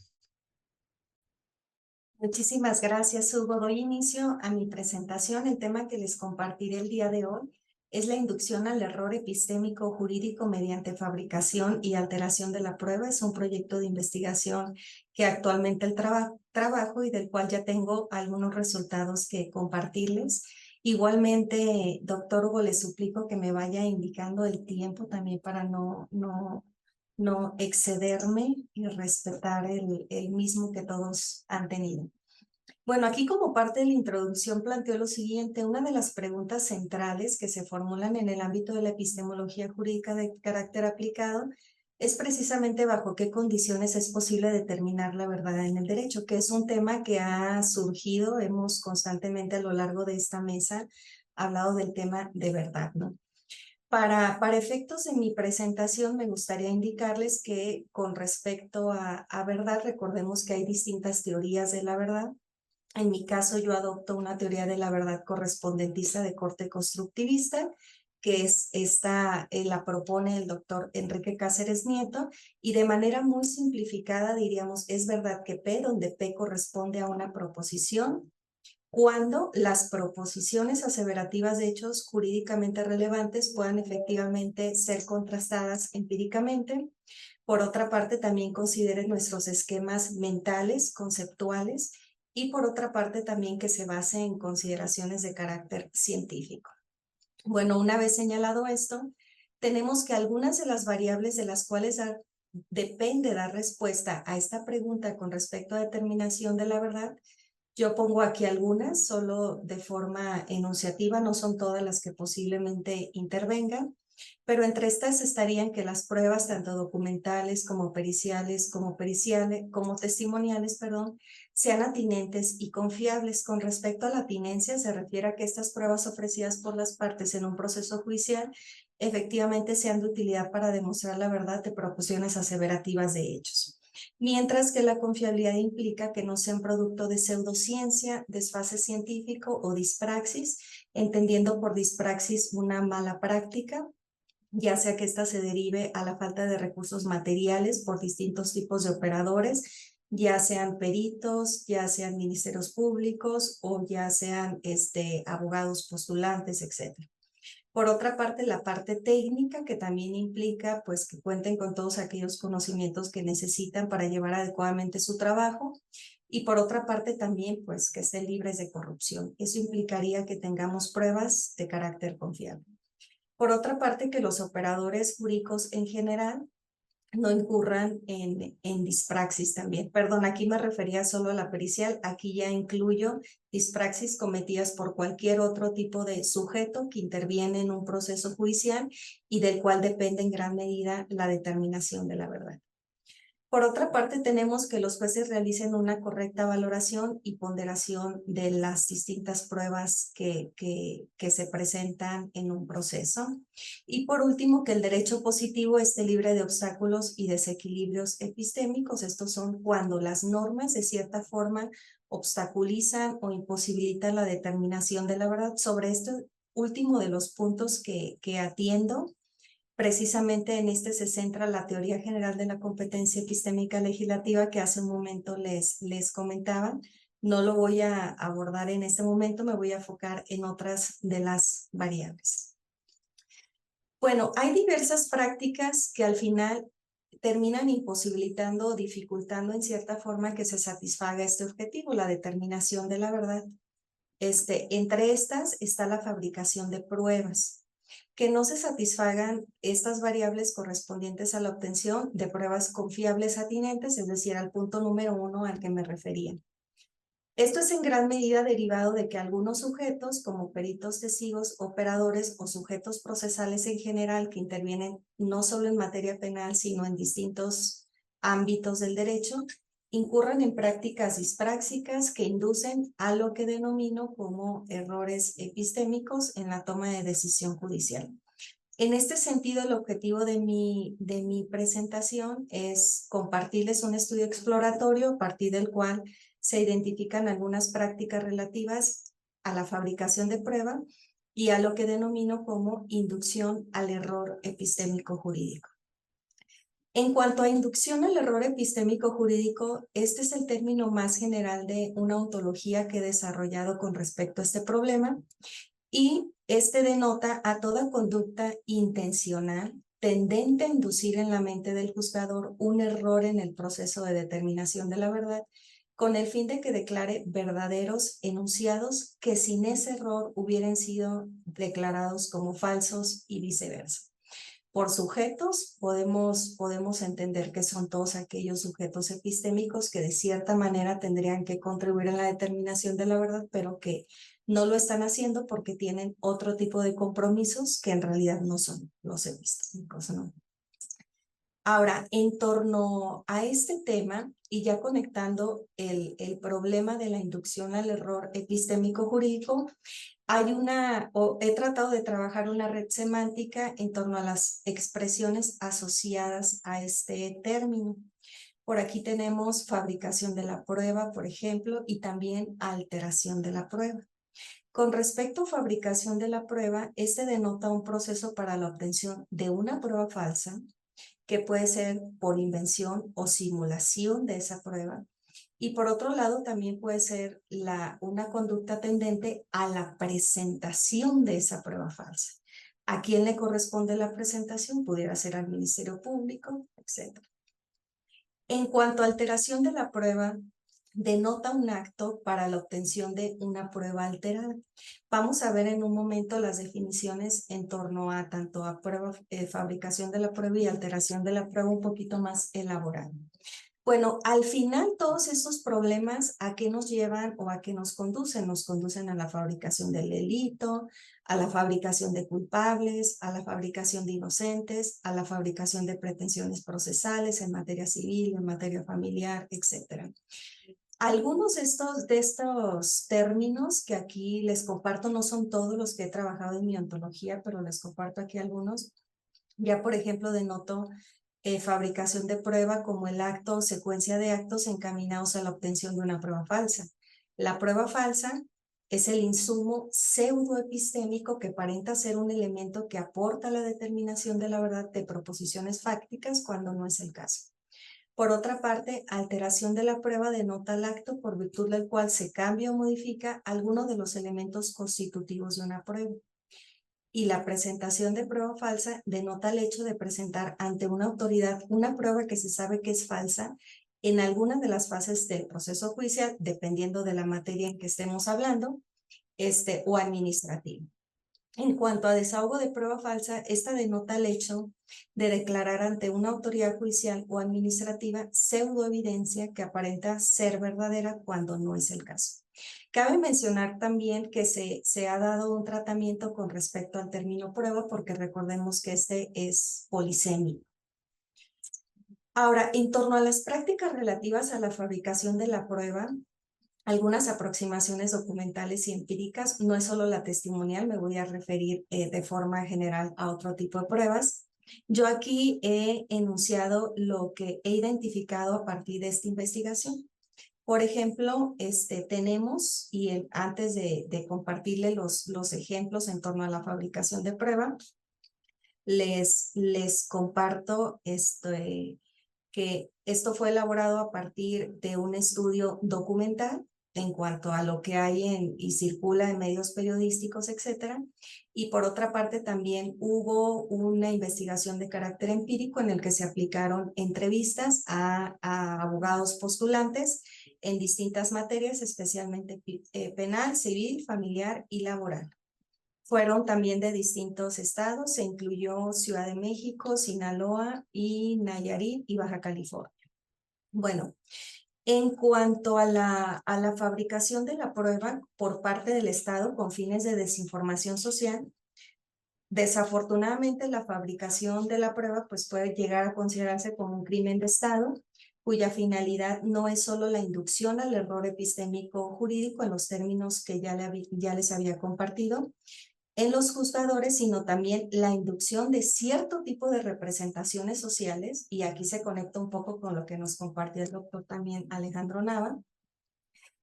Muchísimas gracias, Hugo. Doy inicio a mi presentación. El tema que les compartiré el día de hoy es la inducción al error epistémico jurídico mediante fabricación y alteración de la prueba. Es un proyecto de investigación que actualmente trabajo y del cual ya tengo algunos resultados que compartirles. Igualmente, doctor Hugo, le suplico que me vaya indicando el tiempo también para no excederme y respetar el mismo que todos han tenido. Bueno, aquí como parte de la introducción planteo lo siguiente: una de las preguntas centrales que se formulan en el ámbito de la epistemología jurídica de carácter aplicado es precisamente bajo qué condiciones es posible determinar la verdad en el derecho, que es un tema que ha surgido, hemos constantemente a lo largo de esta mesa hablado del tema de verdad, ¿no? Para efectos de mi presentación, me gustaría indicarles que con respecto a verdad, recordemos que hay distintas teorías de la verdad. En mi caso, yo adopto una teoría de la verdad correspondentista de corte constructivista, que es esta, la propone el doctor Enrique Cáceres Nieto, y de manera muy simplificada diríamos, es verdad que P, donde P corresponde a una proposición, cuando las proposiciones aseverativas de hechos jurídicamente relevantes puedan efectivamente ser contrastadas empíricamente. Por otra parte, también consideren nuestros esquemas mentales, conceptuales, y por otra parte también que se base en consideraciones de carácter científico. Bueno, una vez señalado esto, tenemos que algunas de las variables de las cuales depende dar respuesta a esta pregunta con respecto a determinación de la verdad. Yo pongo aquí algunas, solo de forma enunciativa, no son todas las que posiblemente intervengan, pero entre estas estarían que las pruebas, tanto documentales como periciales, como testimoniales, sean atinentes y confiables. Con respecto a la atinencia, se refiere a que estas pruebas ofrecidas por las partes en un proceso judicial efectivamente sean de utilidad para demostrar la verdad de proposiciones aseverativas de hechos. Mientras que la confiabilidad implica que no sean producto de pseudociencia, desfase científico o dispraxis, entendiendo por dispraxis una mala práctica, ya sea que ésta se derive a la falta de recursos materiales por distintos tipos de operadores, ya sean peritos, ya sean ministerios públicos o ya sean abogados postulantes, etc. Por otra parte, la parte técnica, que también implica pues que cuenten con todos aquellos conocimientos que necesitan para llevar adecuadamente su trabajo. Y por otra parte también pues que estén libres de corrupción. Eso implicaría que tengamos pruebas de carácter confiable. Por otra parte, que los operadores jurídicos en general no incurran en dispraxis también. Perdón, aquí me refería solo a la pericial, aquí ya incluyo dispraxis cometidas por cualquier otro tipo de sujeto que interviene en un proceso judicial y del cual depende en gran medida la determinación de la verdad. Por otra parte, tenemos que los jueces realicen una correcta valoración y ponderación de las distintas pruebas que se presentan en un proceso. Y por último, que el derecho positivo esté libre de obstáculos y desequilibrios epistémicos. Estos son cuando las normas de cierta forma obstaculizan o imposibilitan la determinación de la verdad. Sobre este último de los puntos que atiendo, precisamente en este se centra la teoría general de la competencia epistémica legislativa que hace un momento les comentaba. No lo voy a abordar en este momento, me voy a enfocar en otras de las variables. Bueno, hay diversas prácticas que al final terminan imposibilitando o dificultando en cierta forma que se satisfaga este objetivo, la determinación de la verdad. Entre estas está la fabricación de pruebas. Que no se satisfagan estas variables correspondientes a la obtención de pruebas confiables atinentes, es decir, al punto número 1 al que me refería. Esto es en gran medida derivado de que algunos sujetos, como peritos, testigos, operadores o sujetos procesales en general que intervienen no solo en materia penal, sino en distintos ámbitos del derecho, incurran en prácticas disprácticas que inducen a lo que denomino como errores epistémicos en la toma de decisión judicial. En este sentido, el objetivo de mi presentación es compartirles un estudio exploratorio a partir del cual se identifican algunas prácticas relativas a la fabricación de prueba y a lo que denomino como inducción al error epistémico jurídico. En cuanto a inducción al error epistémico jurídico, este es el término más general de una ontología que he desarrollado con respecto a este problema y denota a toda conducta intencional tendente a inducir en la mente del juzgador un error en el proceso de determinación de la verdad con el fin de que declare verdaderos enunciados que sin ese error hubieran sido declarados como falsos y viceversa. Por sujetos podemos entender que son todos aquellos sujetos epistémicos que de cierta manera tendrían que contribuir en la determinación de la verdad, pero que no lo están haciendo porque tienen otro tipo de compromisos que en realidad no son los epistémicos, ¿no? Ahora, en torno a este tema, y ya conectando el problema de la inducción al error epistémico jurídico, he tratado de trabajar una red semántica en torno a las expresiones asociadas a este término. Por aquí tenemos fabricación de la prueba, por ejemplo, y también alteración de la prueba. Con respecto a fabricación de la prueba, denota un proceso para la obtención de una prueba falsa, que puede ser por invención o simulación de esa prueba. Y por otro lado, también puede ser una conducta tendente a la presentación de esa prueba falsa. ¿A quién le corresponde la presentación? Pudiera ser al Ministerio Público, etc. En cuanto a alteración de la prueba, denota un acto para la obtención de una prueba alterada. Vamos a ver en un momento las definiciones en torno a tanto a fabricación de la prueba y alteración de la prueba un poquito más elaborado. Bueno, al final todos estos problemas, ¿a qué nos llevan o a qué nos conducen? Nos conducen a la fabricación del delito, a la fabricación de culpables, a la fabricación de inocentes, a la fabricación de pretensiones procesales en materia civil, en materia familiar, etc. Algunos de estos términos que aquí les comparto, no son todos los que he trabajado en mi ontología, pero les comparto aquí algunos. Ya, por ejemplo, denoto fabricación de prueba como el acto o secuencia de actos encaminados a la obtención de una prueba falsa. La prueba falsa es el insumo pseudoepistémico que aparenta ser un elemento que aporta a la determinación de la verdad de proposiciones fácticas cuando no es el caso. Por otra parte, alteración de la prueba denota el acto por virtud del cual se cambia o modifica alguno de los elementos constitutivos de una prueba. Y la presentación de prueba falsa denota el hecho de presentar ante una autoridad una prueba que se sabe que es falsa en alguna de las fases del proceso judicial, dependiendo de la materia en que estemos hablando, o administrativo. En cuanto a desahogo de prueba falsa, esta denota el hecho de declarar ante una autoridad judicial o administrativa pseudoevidencia que aparenta ser verdadera cuando no es el caso. Cabe mencionar también que se ha dado un tratamiento con respecto al término prueba porque recordemos que este es polisémico. Ahora, en torno a las prácticas relativas a la fabricación de la prueba, algunas aproximaciones documentales y empíricas, no es solo la testimonial, me voy a referir de forma general a otro tipo de pruebas. Yo aquí he enunciado lo que he identificado a partir de esta investigación. Por ejemplo, tenemos, y antes de compartirle los ejemplos en torno a la fabricación de prueba, les comparto que esto fue elaborado a partir de un estudio documental en cuanto a lo que hay y circula en medios periodísticos, etcétera. Y por otra parte también hubo una investigación de carácter empírico en el que se aplicaron entrevistas a abogados postulantes en distintas materias, especialmente penal, civil, familiar y laboral. Fueron también de distintos estados, se incluyó Ciudad de México, Sinaloa y Nayarit y Baja California. Bueno, en cuanto a la fabricación de la prueba por parte del Estado con fines de desinformación social, desafortunadamente la fabricación de la prueba pues puede llegar a considerarse como un crimen de Estado, cuya finalidad no es solo la inducción al error epistémico jurídico en los términos que ya les había compartido en los juzgadores, sino también la inducción de cierto tipo de representaciones sociales, y aquí se conecta un poco con lo que nos compartió el doctor también Alejandro Nava,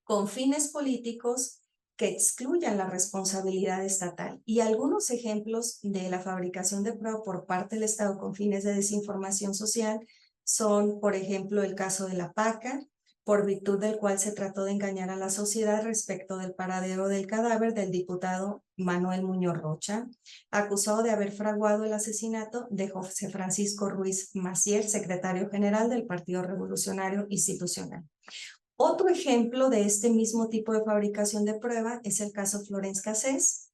con fines políticos que excluyan la responsabilidad estatal. Y algunos ejemplos de la fabricación de prueba por parte del Estado con fines de desinformación social son, por ejemplo, el caso de la PACA, por virtud del cual se trató de engañar a la sociedad respecto del paradero del cadáver del diputado Manuel Muñoz Rocha, acusado de haber fraguado el asesinato de José Francisco Ruiz Macier, secretario general del Partido Revolucionario Institucional. Otro ejemplo de este mismo tipo de fabricación de prueba es el caso Florence Cassés.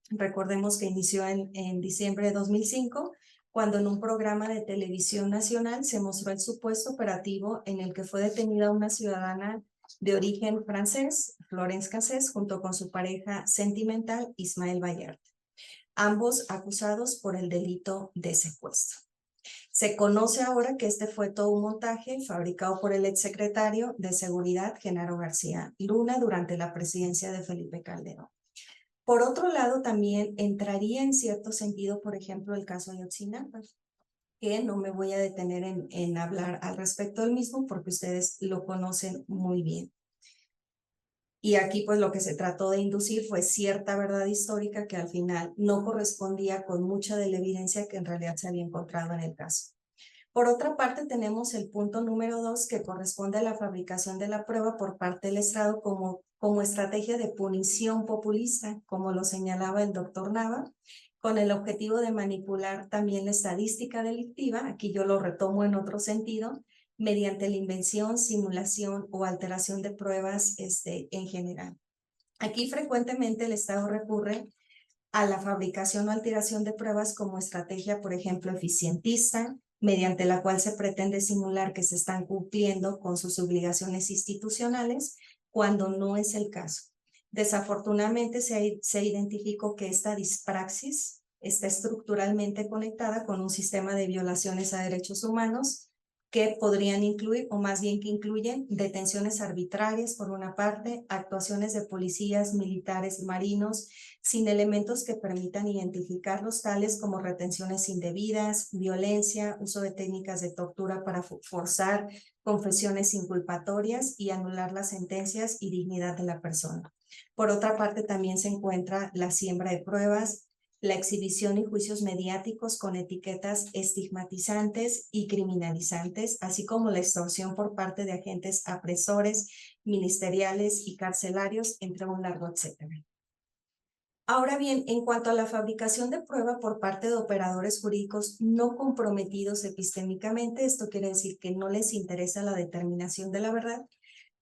Recordemos que inició en diciembre de 2005, cuando en un programa de televisión nacional se mostró el supuesto operativo en el que fue detenida una ciudadana de origen francés, Florence Cassés, junto con su pareja sentimental, Ismael Bayard, ambos acusados por el delito de secuestro. Se conoce ahora que este fue todo un montaje fabricado por el exsecretario de Seguridad, Genaro García Luna, durante la presidencia de Felipe Calderón. Por otro lado, también entraría en cierto sentido, por ejemplo, el caso de Ayotzinapa, que no me voy a detener en hablar al respecto del mismo porque ustedes lo conocen muy bien. Y aquí pues lo que se trató de inducir fue cierta verdad histórica que al final no correspondía con mucha de la evidencia que en realidad se había encontrado en el caso. Por otra parte, tenemos el punto número 2 que corresponde a la fabricación de la prueba por parte del Estado como estrategia de punición populista, como lo señalaba el doctor Nava, con el objetivo de manipular también la estadística delictiva, aquí yo lo retomo en otro sentido, mediante la invención, simulación o alteración de pruebas en general. Aquí frecuentemente el Estado recurre a la fabricación o alteración de pruebas como estrategia, por ejemplo, eficientista, mediante la cual se pretende simular que se están cumpliendo con sus obligaciones institucionales cuando no es el caso. Desafortunadamente se identificó que esta dispraxis está estructuralmente conectada con un sistema de violaciones a derechos humanos que podrían incluir, o más bien que incluyen, detenciones arbitrarias por una parte, actuaciones de policías, militares, marinos, sin elementos que permitan identificarlos, tales como retenciones indebidas, violencia, uso de técnicas de tortura para forzar confesiones inculpatorias y anular las sentencias y dignidad de la persona. Por otra parte, también se encuentra la siembra de pruebas, la exhibición y juicios mediáticos con etiquetas estigmatizantes y criminalizantes, así como la extorsión por parte de agentes apresores, ministeriales y carcelarios, entre un largo etcétera. Ahora bien, en cuanto a la fabricación de prueba por parte de operadores jurídicos no comprometidos epistémicamente, esto quiere decir que no les interesa la determinación de la verdad,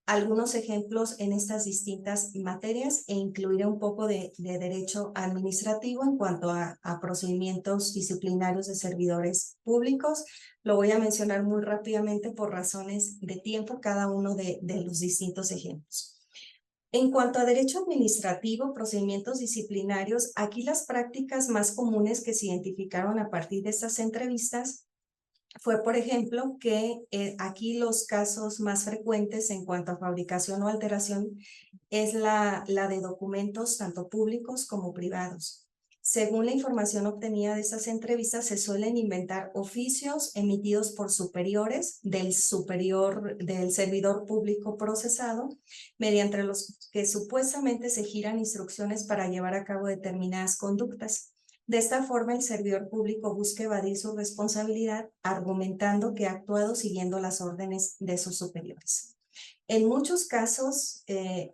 algunos ejemplos en estas distintas materias e incluiré un poco de derecho administrativo en cuanto a procedimientos disciplinarios de servidores públicos. Lo voy a mencionar muy rápidamente por razones de tiempo, cada uno de los distintos ejemplos. En cuanto a derecho administrativo, procedimientos disciplinarios, aquí las prácticas más comunes que se identificaron a partir de estas entrevistas fue, por ejemplo, que aquí los casos más frecuentes en cuanto a fabricación o alteración es la de documentos tanto públicos como privados. Según la información obtenida de estas entrevistas, se suelen inventar oficios emitidos por superiores del servidor público procesado, mediante los que supuestamente se giran instrucciones para llevar a cabo determinadas conductas. De esta forma, el servidor público busca evadir su responsabilidad, argumentando que ha actuado siguiendo las órdenes de sus superiores. En muchos casos,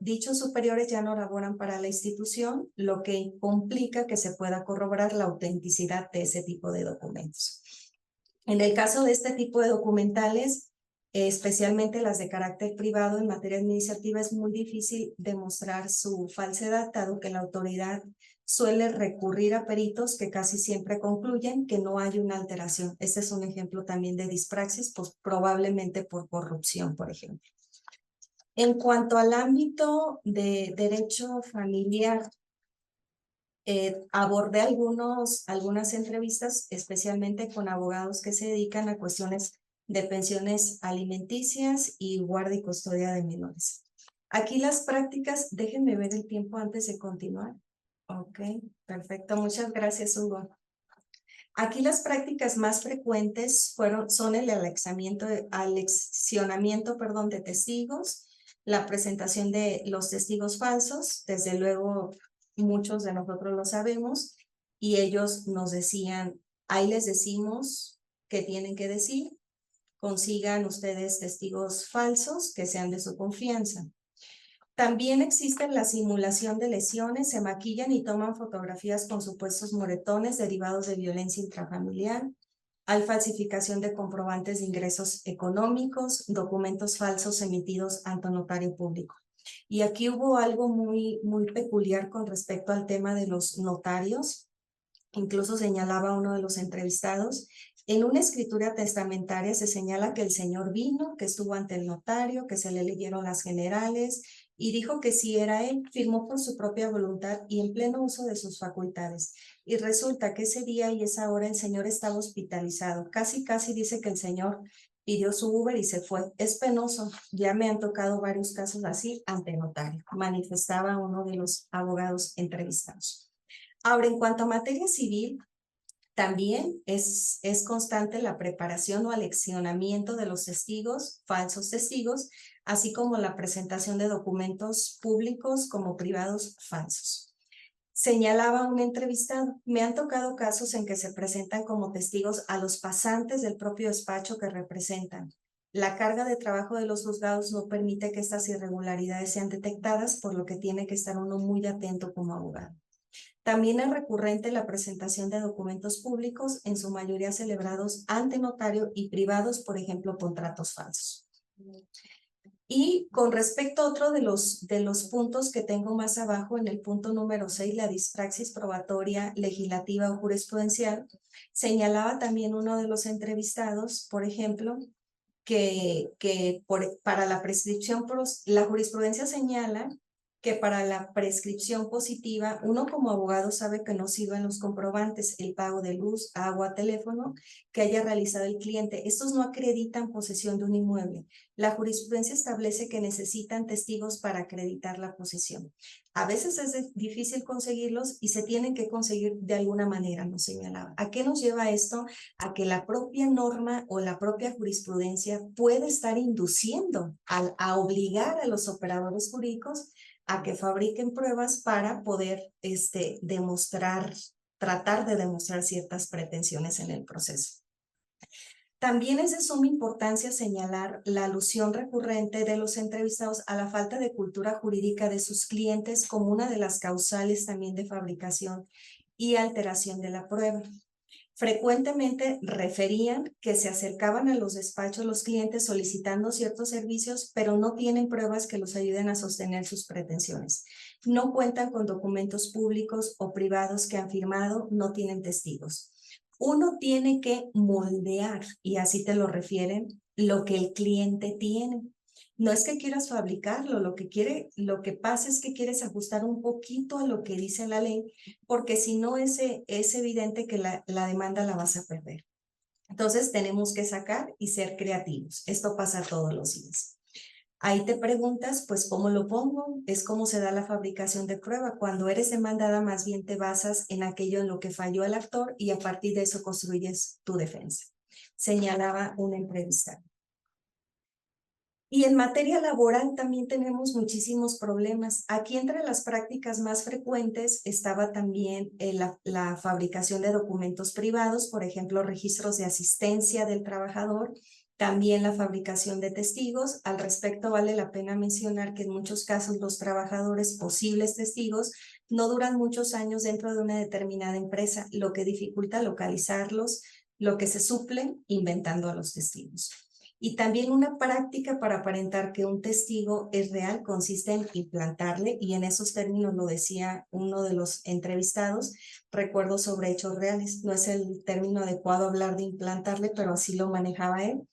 dichos superiores ya no laboran para la institución, lo que complica que se pueda corroborar la autenticidad de ese tipo de documentos. En el caso de este tipo de documentales, especialmente las de carácter privado en materia administrativa, es muy difícil demostrar su falsedad, dado que la autoridad suele recurrir a peritos que casi siempre concluyen que no hay una alteración. Este es un ejemplo también de dispraxis, pues probablemente por corrupción, por ejemplo. En cuanto al ámbito de derecho familiar, abordé algunas entrevistas, especialmente con abogados que se dedican a cuestiones de pensiones alimenticias y guardia y custodia de menores. Aquí las prácticas, déjenme ver el tiempo antes de continuar. Ok, perfecto, muchas gracias, Hugo. Aquí las prácticas más frecuentes son el aleccionamiento de testigos, la presentación de los testigos falsos, desde luego muchos de nosotros lo sabemos, y ellos nos decían, ahí les decimos qué tienen que decir, consigan ustedes testigos falsos que sean de su confianza. También existe la simulación de lesiones, se maquillan y toman fotografías con supuestos moretones derivados de violencia intrafamiliar. Hay falsificación de comprobantes de ingresos económicos, documentos falsos emitidos ante notario público. Y aquí hubo algo muy peculiar con respecto al tema de los notarios. Incluso señalaba uno de los entrevistados, en una escritura testamentaria se señala que el señor vino, que estuvo ante el notario, que se le leyeron las generales y dijo que si era él, firmó por su propia voluntad y en pleno uso de sus facultades. Y resulta que ese día y esa hora el señor estaba hospitalizado. Casi dice que el señor pidió su Uber y se fue. Es penoso, ya me han tocado varios casos así ante notario, manifestaba uno de los abogados entrevistados. Ahora, en cuanto a materia civil, también es constante la preparación o aleccionamiento de los testigos, falsos testigos, así como la presentación de documentos públicos como privados falsos. Señalaba un entrevistado, me han tocado casos en que se presentan como testigos a los pasantes del propio despacho que representan. La carga de trabajo de los juzgados no permite que estas irregularidades sean detectadas, por lo que tiene que estar uno muy atento como abogado. También es recurrente la presentación de documentos públicos, en su mayoría celebrados ante notario y privados, por ejemplo, contratos falsos. Y con respecto a otro de los puntos que tengo más abajo, en el punto número 6, la dispraxis probatoria, legislativa o jurisprudencial, señalaba también uno de los entrevistados, por ejemplo, para la prescripción, la jurisprudencia señala que para la prescripción positiva, uno como abogado sabe que no sirven los comprobantes, el pago de luz, agua, teléfono que haya realizado el cliente. Estos no acreditan posesión de un inmueble. La jurisprudencia establece que necesitan testigos para acreditar la posesión. A veces es difícil conseguirlos y se tienen que conseguir de alguna manera, nos señalaba. ¿A qué nos lleva esto? A que la propia norma o la propia jurisprudencia puede estar induciendo a obligar a los operadores jurídicos a que fabriquen pruebas para poder tratar de demostrar ciertas pretensiones en el proceso. También es de suma importancia señalar la alusión recurrente de los entrevistados a la falta de cultura jurídica de sus clientes como una de las causales también de fabricación y alteración de la prueba. Frecuentemente referían que se acercaban a los despachos los clientes solicitando ciertos servicios, pero no tienen pruebas que los ayuden a sostener sus pretensiones. No cuentan con documentos públicos o privados que han firmado, no tienen testigos. Uno tiene que moldear, y así te lo refieren, lo que el cliente tiene. No es que quieras fabricarlo, lo que pasa es que quieres ajustar un poquito a lo que dice la ley, porque si no es evidente que la demanda la vas a perder. Entonces tenemos que sacar y ser creativos. Esto pasa todos los días. Ahí te preguntas, pues, ¿cómo lo pongo? Es cómo se da la fabricación de prueba. Cuando eres demandada, más bien te basas en aquello en lo que falló el actor y a partir de eso construyes tu defensa, señalaba una entrevistada. Y en materia laboral también tenemos muchísimos problemas. Aquí entre las prácticas más frecuentes estaba también la fabricación de documentos privados, por ejemplo, registros de asistencia del trabajador, también la fabricación de testigos. Al respecto, vale la pena mencionar que en muchos casos los trabajadores, posibles testigos, no duran muchos años dentro de una determinada empresa, lo que dificulta localizarlos, lo que se suple inventando a los testigos. Y también una práctica para aparentar que un testigo es real consiste en implantarle, y en esos términos lo decía uno de los entrevistados, recuerdos sobre hechos reales. No es el término adecuado hablar de implantarle, pero así lo manejaba él.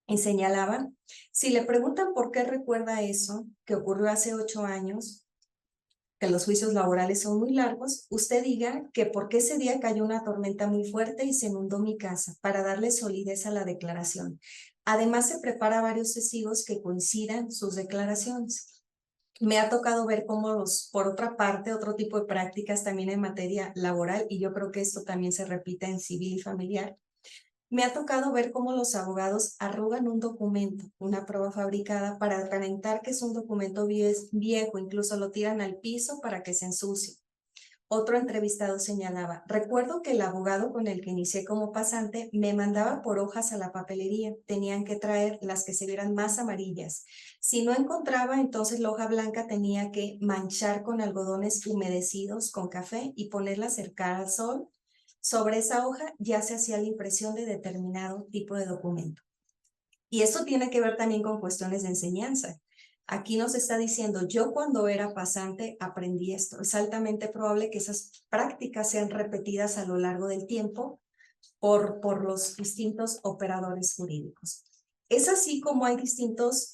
Y señalaba, si le preguntan por qué recuerda eso que ocurrió hace 8 años, que los juicios laborales son muy largos, usted diga que porque ese día cayó una tormenta muy fuerte y se inundó mi casa, para darle solidez a la declaración. Además, se prepara varios testigos que coincidan sus declaraciones. Me ha tocado ver cómo por otra parte, otro tipo de prácticas también en materia laboral, y yo creo que esto también se repite en civil y familiar. Me ha tocado ver cómo los abogados arrugan un documento, una prueba fabricada, para aparentar que es un documento viejo, incluso lo tiran al piso para que se ensucie. Otro entrevistado señalaba, recuerdo que el abogado con el que inicié como pasante me mandaba por hojas a la papelería. Tenían que traer las que se vieran más amarillas. Si no encontraba, entonces la hoja blanca tenía que manchar con algodones humedecidos con café y ponerla cerca al sol. Sobre esa hoja ya se hacía la impresión de determinado tipo de documento. Y esto tiene que ver también con cuestiones de enseñanza. Aquí nos está diciendo, yo cuando era pasante aprendí esto. Es altamente probable que esas prácticas sean repetidas a lo largo del tiempo por los distintos operadores jurídicos. Es así como hay distintos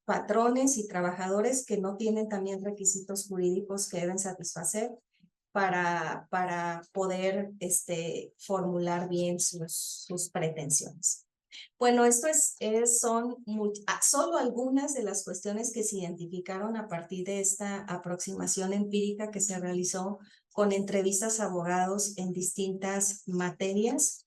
patrones y trabajadores que no tienen también requisitos jurídicos que deben satisfacer para poder formular bien sus pretensiones. Bueno, esto son solo algunas de las cuestiones que se identificaron a partir de esta aproximación empírica que se realizó con entrevistas a abogados en distintas materias.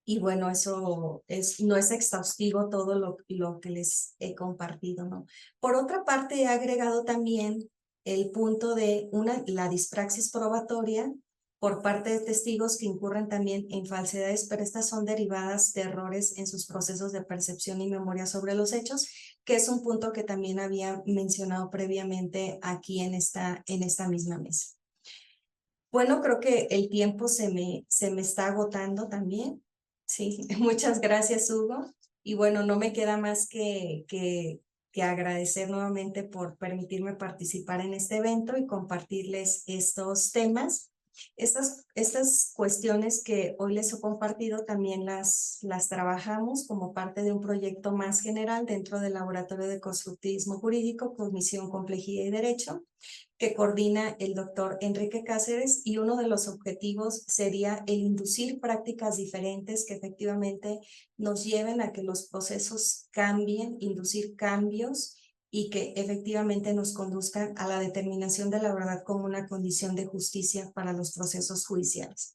Y bueno, eso no es exhaustivo todo lo que les he compartido, ¿no? Por otra parte, he agregado también el punto de la dispraxis probatoria por parte de testigos que incurren también en falsedades, pero estas son derivadas de errores en sus procesos de percepción y memoria sobre los hechos, que es un punto que también había mencionado previamente aquí en esta misma mesa. Bueno, creo que el tiempo se me está agotando también. Sí, muchas gracias, Hugo. Y bueno, no me queda más que agradecer nuevamente por permitirme participar en este evento y compartirles estos temas. Estas cuestiones que hoy les he compartido también las trabajamos como parte de un proyecto más general dentro del Laboratorio de Constructivismo Jurídico, Cognición, Complejidad y Derecho, que coordina el doctor Enrique Cáceres, y uno de los objetivos sería el inducir prácticas diferentes que efectivamente nos lleven a que los procesos cambien, inducir cambios y que efectivamente nos conduzcan a la determinación de la verdad como una condición de justicia para los procesos judiciales.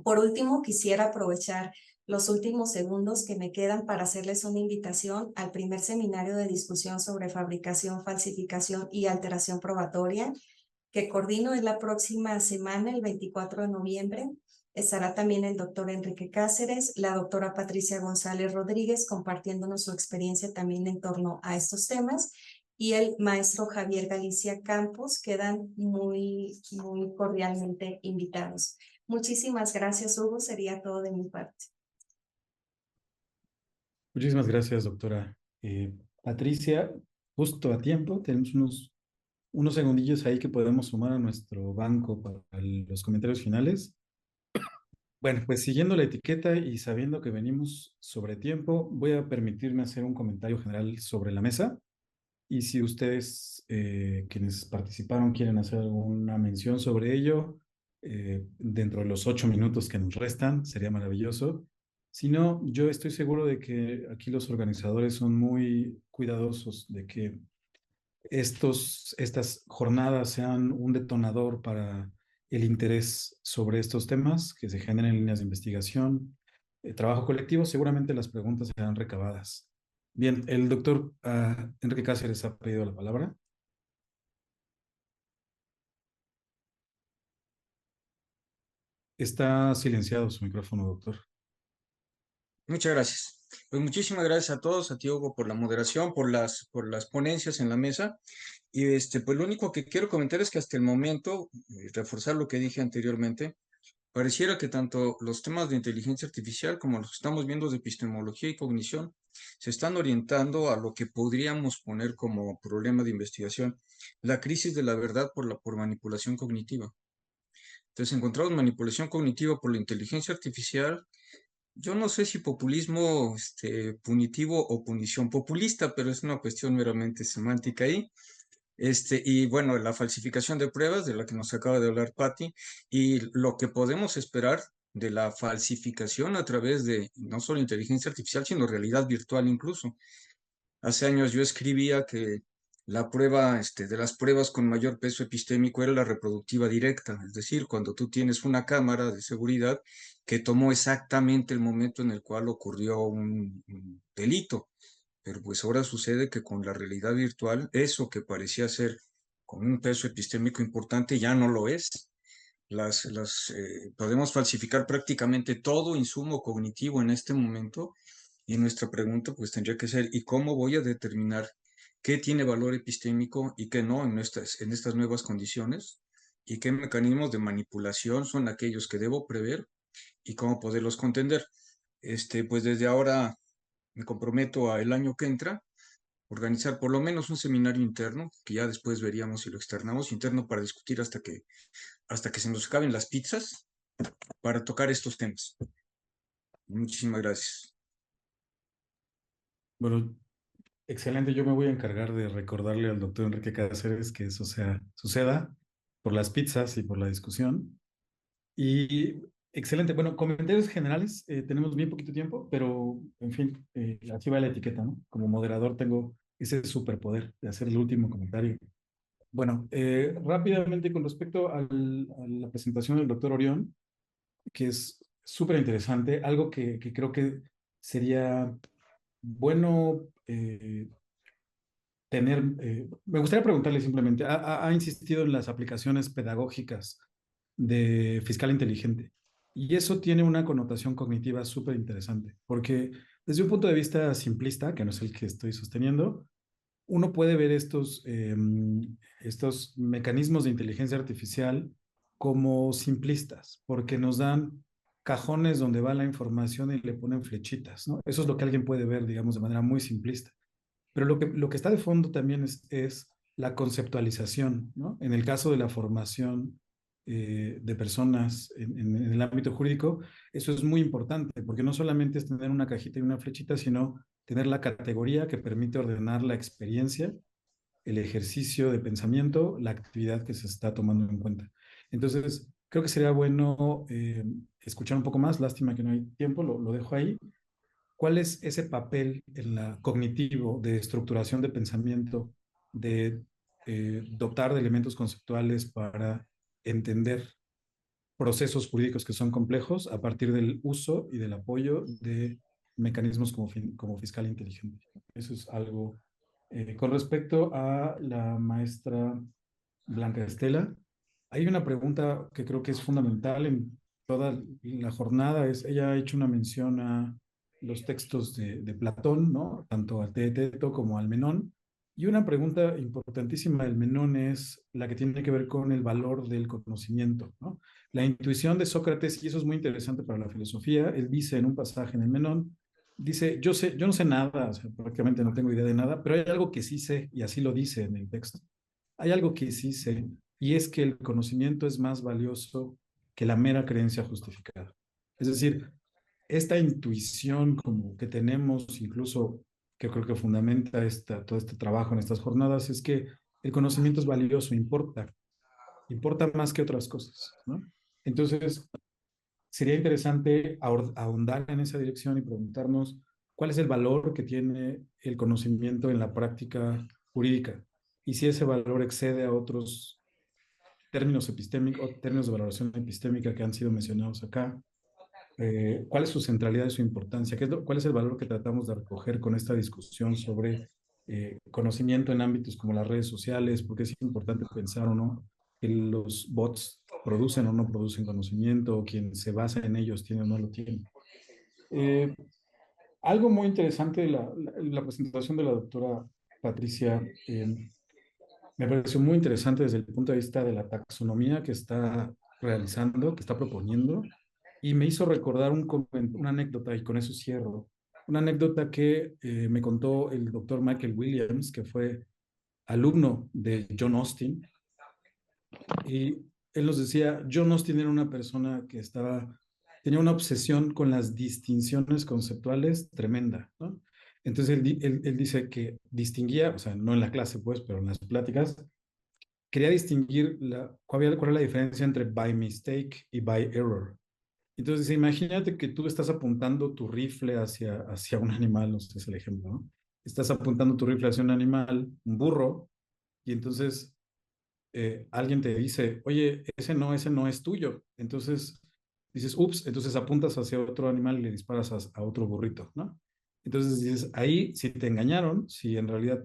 Por último, quisiera aprovechar los últimos segundos que me quedan para hacerles una invitación al primer seminario de discusión sobre fabricación, falsificación y alteración probatoria, que coordino en la próxima semana, el 24 de noviembre. Estará también el doctor Enrique Cáceres, la doctora Patricia González Rodríguez, compartiéndonos su experiencia también en torno a estos temas, y el maestro Javier Galicia Campos. Quedan muy cordialmente invitados. Muchísimas gracias, Hugo. Sería todo de mi parte. Muchísimas gracias, doctora. Patricia, justo a tiempo, tenemos unos segundillos ahí que podemos sumar a nuestro banco para los comentarios finales. Bueno, pues siguiendo la etiqueta y sabiendo que venimos sobre tiempo, voy a permitirme hacer un comentario general sobre la mesa. Y si ustedes, quienes participaron, quieren hacer alguna mención sobre ello, dentro de los 8 minutos que nos restan, sería maravilloso. Si no, yo estoy seguro de que aquí los organizadores son muy cuidadosos de que estas jornadas sean un detonador para el interés sobre estos temas, que se generen líneas de investigación, trabajo colectivo. Seguramente las preguntas serán recabadas. Bien, el doctor Enrique Cáceres ha pedido la palabra. Está silenciado su micrófono, doctor. Muchas gracias. Pues muchísimas gracias a todos, a ti Hugo por la moderación, por las ponencias en la mesa. Y pues lo único que quiero comentar es que hasta el momento, reforzar lo que dije anteriormente, pareciera que tanto los temas de inteligencia artificial como los que estamos viendo de epistemología y cognición se están orientando a lo que podríamos poner como problema de investigación, la crisis de la verdad por manipulación cognitiva. Entonces, encontramos manipulación cognitiva por la inteligencia artificial. Yo no sé si populismo punitivo o punición populista, pero es una cuestión meramente semántica ahí. Y bueno, la falsificación de pruebas de la que nos acaba de hablar Patti, y lo que podemos esperar de la falsificación a través de no solo inteligencia artificial, sino realidad virtual incluso. Hace años yo escribía que la prueba, de las pruebas con mayor peso epistémico era la reproductiva directa, es decir, cuando tú tienes una cámara de seguridad que tomó exactamente el momento en el cual ocurrió un delito. Pero pues ahora sucede que con la realidad virtual, eso que parecía ser con un peso epistémico importante ya no lo es. Podemos falsificar prácticamente todo insumo cognitivo en este momento, y nuestra pregunta pues tendría que ser, ¿y cómo voy a determinar qué tiene valor epistémico y qué no en estas nuevas condiciones? ¿Y qué mecanismos de manipulación son aquellos que debo prever y cómo poderlos contender? Pues desde ahora me comprometo a el año que entra organizar por lo menos un seminario interno, que ya después veríamos si lo externamos, interno para discutir hasta que se nos acaben las pizzas, para tocar estos temas. Muchísimas gracias. Bueno, excelente. Yo me voy a encargar de recordarle al doctor Enrique Cáceres que eso suceda por las pizzas y por la discusión. Y excelente. Bueno, comentarios generales. Tenemos bien poquito tiempo, pero en fin, así va la etiqueta, ¿no? Como moderador tengo ese superpoder de hacer el último comentario. Bueno, rápidamente con respecto a la presentación del doctor Orión, que es súper interesante, algo que creo que sería bueno me gustaría preguntarle simplemente, ha insistido en las aplicaciones pedagógicas de fiscal inteligente, y eso tiene una connotación cognitiva súper interesante, porque desde un punto de vista simplista, que no es el que estoy sosteniendo, uno puede ver estos mecanismos de inteligencia artificial como simplistas, porque nos dan cajones donde va la información y le ponen flechitas, ¿no? Eso es lo que alguien puede ver, digamos, de manera muy simplista. Pero lo que está de fondo también es la conceptualización, ¿no? En el caso de la formación de personas en el ámbito jurídico, eso es muy importante, porque no solamente es tener una cajita y una flechita, sino tener la categoría que permite ordenar la experiencia, el ejercicio de pensamiento, la actividad que se está tomando en cuenta. Entonces, creo que sería bueno escuchar un poco más. Lástima que no hay tiempo, lo dejo ahí. ¿Cuál es ese papel en la cognitivo de estructuración de pensamiento, de dotar de elementos conceptuales para entender procesos jurídicos que son complejos a partir del uso y del apoyo de mecanismos como fiscal inteligente? Eso es algo. Con respecto a la maestra Blanca Estela, hay una pregunta que creo que es fundamental en toda la jornada. Ella ha hecho una mención a los textos de Platón, ¿no? Tanto al Teeteto como al Menón, Y una pregunta importantísima del Menón es la que tiene que ver con el valor del conocimiento, ¿no? La intuición de Sócrates, y eso es muy interesante para la filosofía, él dice en un pasaje en el Menón, dice, yo no sé nada, o sea, prácticamente no tengo idea de nada, pero hay algo que sí sé, y así lo dice en el texto. Hay algo que sí sé, y es que el conocimiento es más valioso que la mera creencia justificada. Es decir, esta intuición como que tenemos, incluso que creo que fundamenta todo este trabajo en estas jornadas, es que el conocimiento es valioso, importa más que otras cosas, ¿no? Entonces, sería interesante ahondar en esa dirección y preguntarnos cuál es el valor que tiene el conocimiento en la práctica jurídica y si ese valor excede a otros términos epistémicos o términos de valoración epistémica que han sido mencionados acá. ¿Cuál es su centralidad y su importancia? ¿Cuál es el valor que tratamos de recoger con esta discusión sobre conocimiento en ámbitos como las redes sociales? Porque es importante pensar o no que los bots producen o no producen conocimiento, o quien se basa en ellos tiene o no lo tiene. Algo muy interesante de la presentación de la doctora Patricia, me pareció muy interesante desde el punto de vista de la taxonomía que está realizando, que está proponiendo, y me hizo recordar una anécdota, y con eso cierro. Una anécdota que me contó el doctor Michael Williams, que fue alumno de John Austin, y él nos decía, John Austin era una persona que tenía una obsesión con las distinciones conceptuales tremenda, ¿no? Entonces él dice que distinguía, o sea, no en la clase pues, pero en las pláticas, quería distinguir cuál era la diferencia entre by mistake y by error. Entonces, imagínate que tú estás apuntando tu rifle hacia un animal, no sé si es el ejemplo, ¿no? Estás apuntando tu rifle hacia un animal, un burro, y entonces alguien te dice, oye, ese no es tuyo. Entonces dices, ups, entonces apuntas hacia otro animal y le disparas a otro burrito, ¿no? Entonces dices, ahí si te engañaron, si en realidad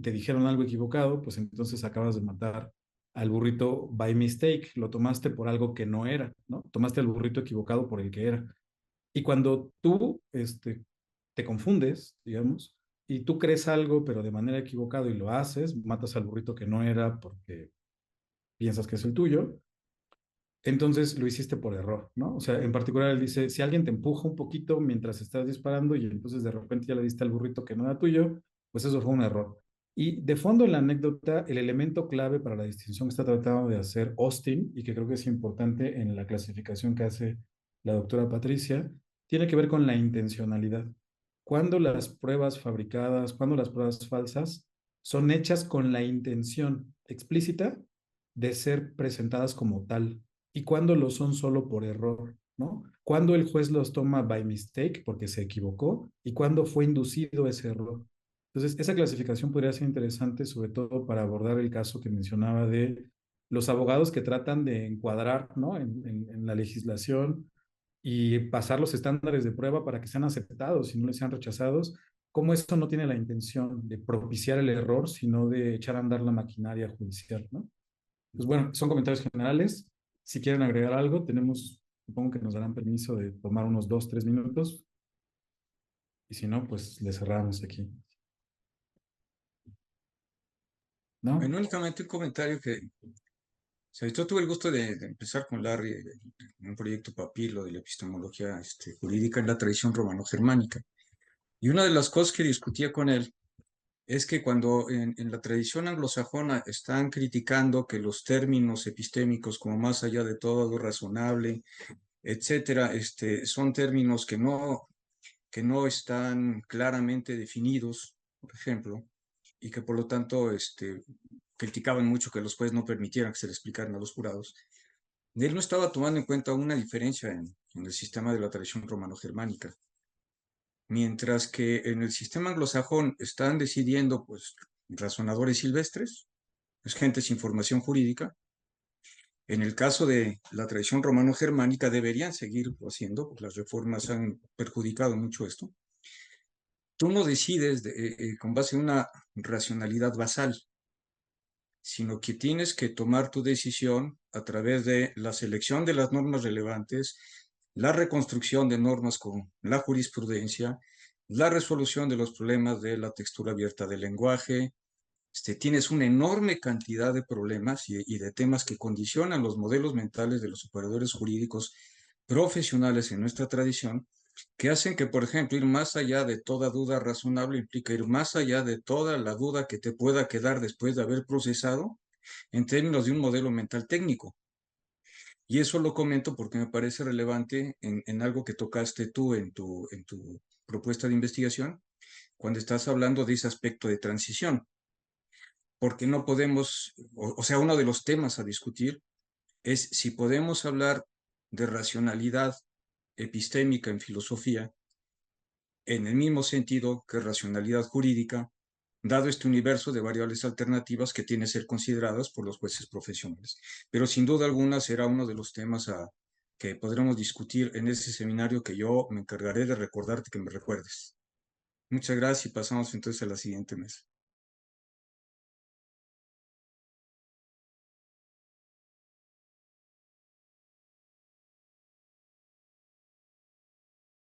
te dijeron algo equivocado, pues entonces acabas de matar al burrito by mistake, lo tomaste por algo que no era, ¿no? Tomaste al burrito equivocado por el que era. Y cuando tú te confundes, digamos, y tú crees algo, pero de manera equivocada y lo haces, matas al burrito que no era porque piensas que es el tuyo, entonces lo hiciste por error, ¿no? O sea, en particular él dice, si alguien te empuja un poquito mientras estás disparando y entonces de repente ya le diste al burrito que no era tuyo, pues eso fue un error. Y de fondo en la anécdota, el elemento clave para la distinción que está tratando de hacer Austin, y que creo que es importante en la clasificación que hace la doctora Patricia, tiene que ver con la intencionalidad. Cuando las pruebas fabricadas, cuando las pruebas falsas son hechas con la intención explícita de ser presentadas como tal, y cuando lo son solo por error, ¿no? Cuando el juez los toma by mistake porque se equivocó y cuando fue inducido ese error. Entonces, esa clasificación podría ser interesante, sobre todo para abordar el caso que mencionaba de los abogados que tratan de encuadrar, ¿no? En la legislación y pasar los estándares de prueba para que sean aceptados y no les sean rechazados, cómo esto no tiene la intención de propiciar el error, sino de echar a andar la maquinaria judicial, ¿no? Pues bueno, son comentarios generales. Si quieren agregar algo, supongo que nos darán permiso de tomar unos 2, 3 minutos. Y si no, pues le cerramos aquí. ¿No? Bueno, únicamente un comentario que, o sea, yo tuve el gusto de empezar con Larry en un proyecto Papilo de la epistemología jurídica en la tradición romano-germánica. Y una de las cosas que discutía con él es que cuando en la tradición anglosajona están criticando que los términos epistémicos como más allá de todo lo razonable, etcétera, son términos que no están claramente definidos, por ejemplo, y que por lo tanto criticaban mucho que los jueces no permitieran que se le explicaran a los jurados. Él no estaba tomando en cuenta una diferencia en el sistema de la tradición romano-germánica. Mientras que en el sistema anglosajón están decidiendo, pues, razonadores silvestres, pues, gente sin formación jurídica. En el caso de la tradición romano-germánica deberían seguir haciendo, pues las reformas han perjudicado mucho esto. Tú no decides con base en una racionalidad basal, sino que tienes que tomar tu decisión a través de la selección de las normas relevantes, la reconstrucción de normas con la jurisprudencia, la resolución de los problemas de la textura abierta del lenguaje, tienes una enorme cantidad de problemas y de temas que condicionan los modelos mentales de los operadores jurídicos profesionales en nuestra tradición, que hacen que, por ejemplo, ir más allá de toda duda razonable implica ir más allá de toda la duda que te pueda quedar después de haber procesado en términos de un modelo mental técnico. Y eso lo comento porque me parece relevante en algo que tocaste tú en tu propuesta de investigación, cuando estás hablando de ese aspecto de transición. Porque no podemos, o sea, uno de los temas a discutir es si podemos hablar de racionalidad epistémica en filosofía en el mismo sentido que racionalidad jurídica, dado este universo de variables alternativas que tienen que ser consideradas por los jueces profesionales. Pero sin duda alguna será uno de los temas que podremos discutir en ese seminario que yo me encargaré de recordarte que me recuerdes. Muchas gracias y pasamos entonces a la siguiente mesa.